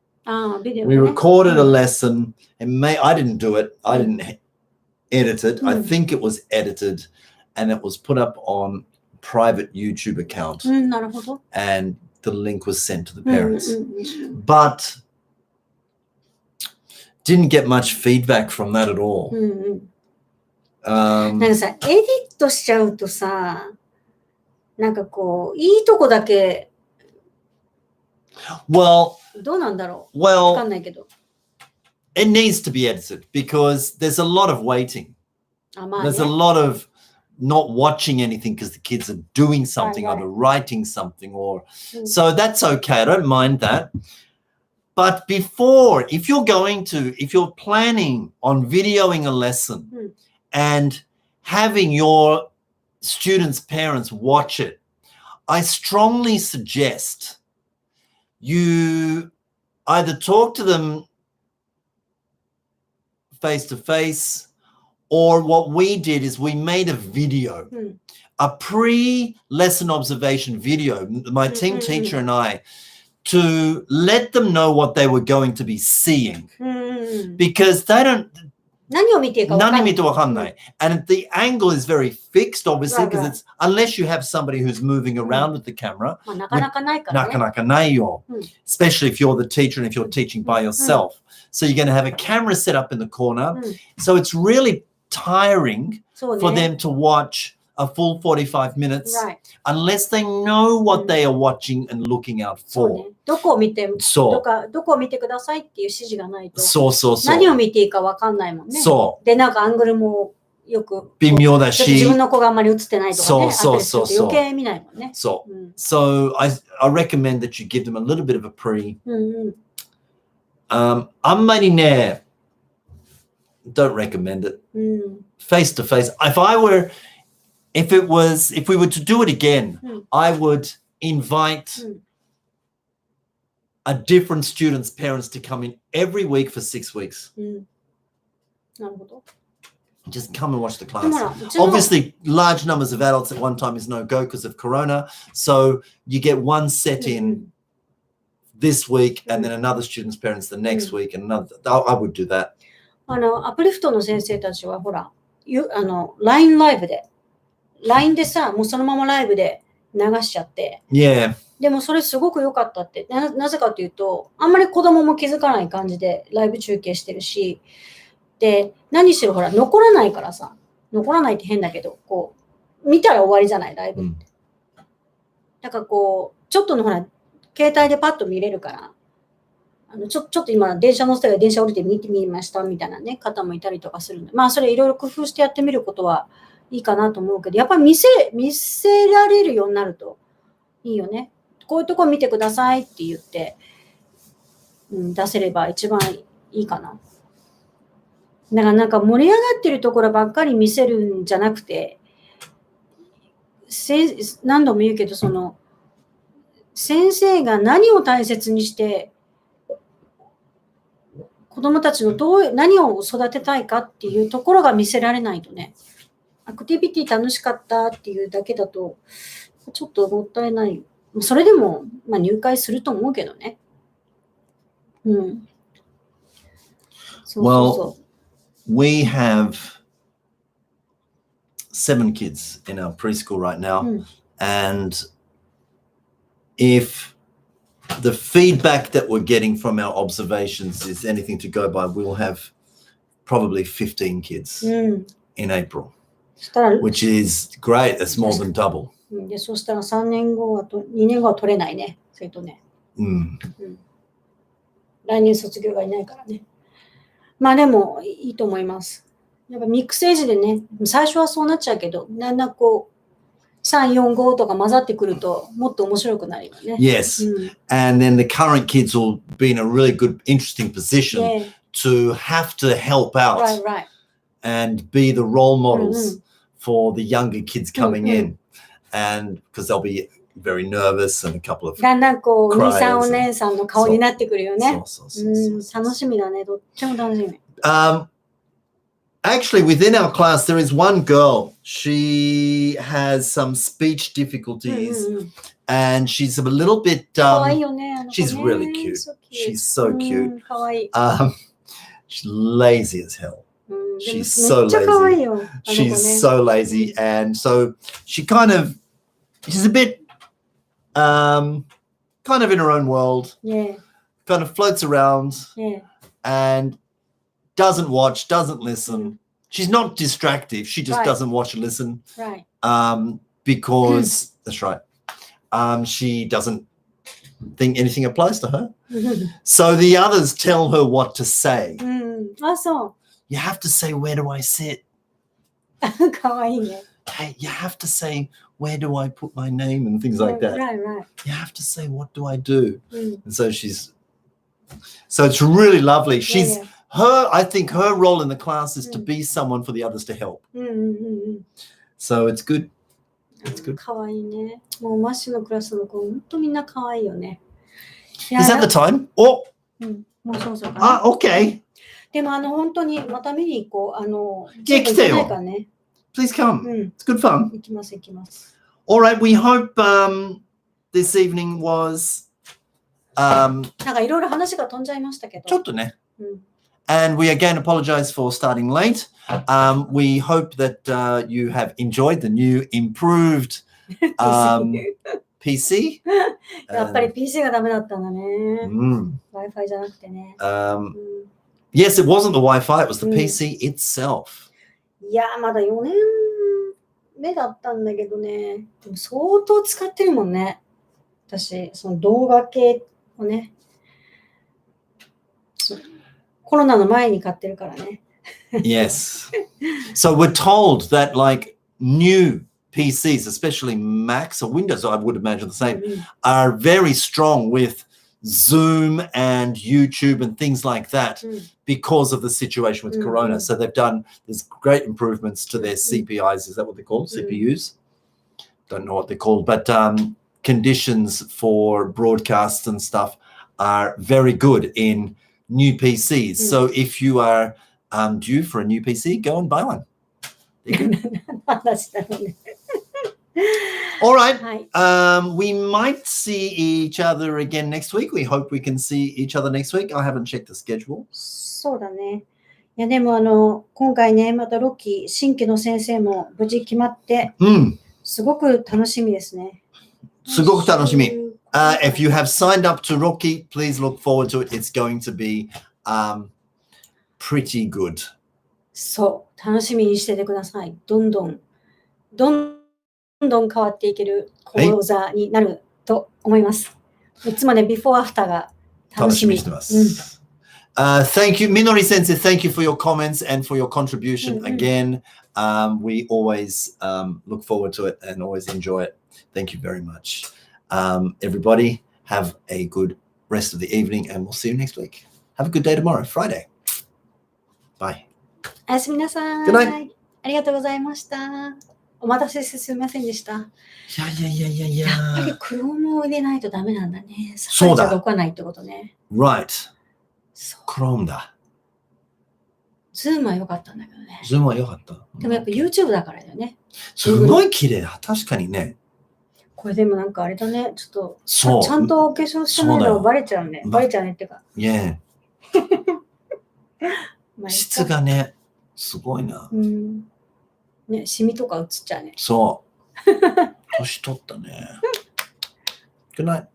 Speaker 1: Video.
Speaker 2: We recorded a lesson, and I didn't do it. I didn't edit it. I think it was edited, and it was put up on a private YouTube account.
Speaker 1: なるほど。
Speaker 2: And the link was sent to the parents. But didn't get much feedback from that at all.
Speaker 1: なんかさ、エディットしちゃうとさ、なんかこう、いいとこだけ、どうなんだろう。わかんないけど。
Speaker 2: It needs to be edited because there's a lot of waiting. There's a lot of not watching anything because the kids are doing something or they're writing something so that's okay. I don't mind that. But if you're planning on videoing a lesson and having your students' parents watch it, I strongly suggest you either talk to them face to face, or what we did is we made a video, a pre-lesson observation video, my team teacher and I, to let them know what they were going to be seeing, because they don't.
Speaker 1: 何を見ていいか分かんない。
Speaker 2: 何見てわかんない。And the angle is very fixed, obviously, because it's unless you have somebody who's moving around with the camera.
Speaker 1: なかなかないからね。
Speaker 2: なかなかないよ。Especially if you're the teacher and if you're teaching by yourself. So you're going to have a camera set up in the corner. So it's really tiring for them to watch a full 45 minutes unless they know what they are watching and looking out for.
Speaker 1: どこを見てくださいっていう指示がないと、
Speaker 2: そう
Speaker 1: 何を見ていいか分かんないもんね。で、なんかアングルもよく
Speaker 2: 微妙だし、
Speaker 1: 自分の子があんまり映ってないとかね、余計見ないもんね。
Speaker 2: So I recommend that you give them a little bit of a pre. あんまりね、don't recommend it. Face to face. If we were to do it again, I would invite a different student's parents to come in every week for 6 weeks.
Speaker 1: なるほど。
Speaker 2: Just come and watch the
Speaker 1: で
Speaker 2: class.
Speaker 1: もほら、うちの
Speaker 2: Obviously, large numbers of adults at one time is no go because of Corona. So you get one set in this week and then another student's parents the next week and another. I would do that.
Speaker 1: アプリフトの先生たちはほら、LINE ライブで、LINE でさ、もうそのままライブで流しちゃって、
Speaker 2: Yeah.
Speaker 1: でもそれすごく良かったって、なぜかというと、あんまり子供も気づかない感じでライブ中継してるし、で、何しろほら、残らないからさ、残らないって変だけど、こう、見たら終わりじゃない、ライブって。だからこう、ちょっとのほら、携帯でパッと見れるから、ちょっと今、電車乗せたら電車降りて見てみましたみたいなね、方もいたりとかするんで、まあ、それいろいろ工夫してやってみることはいいかなと思うけど、やっぱり見せられるようになるといいよね。こういうとこ見てくださいって言って、出せれば一番いいかな。だからなんか盛り上がってるところばっかり見せるんじゃなくて、何度も言うけど、その、先生が何を大切にして、子供たちの何を育てたいかっていうところが見せられないとね、アクティビティ楽しかったっていうだけだと、ちょっともったいない。それでも、まあ、入会すると思うけどね。
Speaker 2: Well, we have 7 kids in our preschool right now. And if the feedback that we're getting from our observations is anything to go by, we'll have probably 15 kids in April, which is great. That's more than double.
Speaker 1: で、そうしたら3年後は2年後は取れないね。それとね。来年卒業がいないからね。まあでもいいと思います。やっぱミックスエイジでね、最初はそうなっちゃうけど、だんだんこう、3、4、5とか混ざってくると、もっと面白くなるよね。
Speaker 2: Yes. And then the current kids will be in a really good, interesting position to have to help out and be the role models for the younger kids coming in. And because they'll be very nervous and a couple of
Speaker 1: だんだんこう、お兄さんお姉さんの顔になってくるよね。楽しみだね。どっちも楽しみ。
Speaker 2: Actually, within our class, there is one girl. She has some speech difficulties and she's a little bit, she's really cute. She's so cute. She's lazy as hell. She's so lazy. She's so lazy. And so she's a bit, kind of in her own world. Kind of floats around and doesn't watch, doesn't listen. She's not distractive. She just doesn't watch and listen. Because that's right. She doesn't think anything applies to her. So the others tell her what to say. You have to say, where do I sit? Hey, you have to say, where do I put my name and things like that. You have to say, what do I do? And so it's really lovely. I think her role in the class is to be someone for the others to help. So it's good. It's good.
Speaker 1: かわいいね。もうマッシュのクラスの子、本当みんなかわいいよね。
Speaker 2: Is that the time? Oh.
Speaker 1: もうそうそうかな。
Speaker 2: Okay.
Speaker 1: でも本当にまた見に行こう。
Speaker 2: 来てよ。Please come. It's good fun.
Speaker 1: 行きます行きます。
Speaker 2: All right. We hope this evening was
Speaker 1: なんかいろいろ話が飛んじゃいましたけど。
Speaker 2: ちょっとね。And we again apologize for starting late. We hope that you have enjoyed the new improved PC.
Speaker 1: やっぱり PC がダメだったんだね。Wi-Fi じゃなくてね。
Speaker 2: Yes, it wasn't the Wi-Fi, it was the PC itself.
Speaker 1: いや、まだ4年目だったんだけどね。でも相当使ってるもんね。私、その動画系をね。コロナの前に買ってるからね。
Speaker 2: Yes. So we're told that like new PCs, especially Macs or Windows, I would imagine the same, are very strong with Zoom and YouTube and things like that because of the situation with Corona. So there's great improvements to their CPIs. Is that what they're called? CPUs? Don't know what they're called, but conditions for broadcasts and stuff are very good in new PCs. So if you are due for a new PC, go and buy one.
Speaker 1: 話だろうね。
Speaker 2: All right.
Speaker 1: はい。
Speaker 2: We might see each other again next week. We hope we can see each other next week. I haven't checked the schedule.
Speaker 1: そうだね。いや、でも今回ね、またロッキー、新規の先生も無事決まって、すごく楽しみですね。
Speaker 2: すごく楽しみ。If you have signed up to Rocky, please look forward to it. It's going to be pretty good.
Speaker 1: そう、楽しみにしててください。どんどん変わっていける講座になると思います。いつもね、ビフォーアフターが楽しみにしてます。
Speaker 2: Thank you, Minori Sensei. Thank you for your comments and for your contribution again. We always look forward to it and always enjoy it. Thank you very much. Everybody, have a good rest of the evening and we'll see you next week. Have a good day tomorrow, Friday. Bye.
Speaker 1: おやすみなさい。
Speaker 2: Good night.
Speaker 1: ありがとうございました。お待たせしてすみませんでした。やっぱりクロームを入れないとダメなんだね。
Speaker 2: そうだ。
Speaker 1: 届かないってことね。
Speaker 2: Right. クロームだ。
Speaker 1: ズームは良かったんだけどね。
Speaker 2: ズームは良かった。
Speaker 1: でもやっぱ YouTube だからだよね。
Speaker 2: すごい綺麗だ。確かにね。
Speaker 1: これでもなんかあれだね。ちょっとちゃんとお化粧してないのバレちゃうね。バレちゃうねっていうか。
Speaker 2: ね質がね、すごいな。
Speaker 1: ね、シミとか映っちゃうね。
Speaker 2: そう。年取ったね。Good night.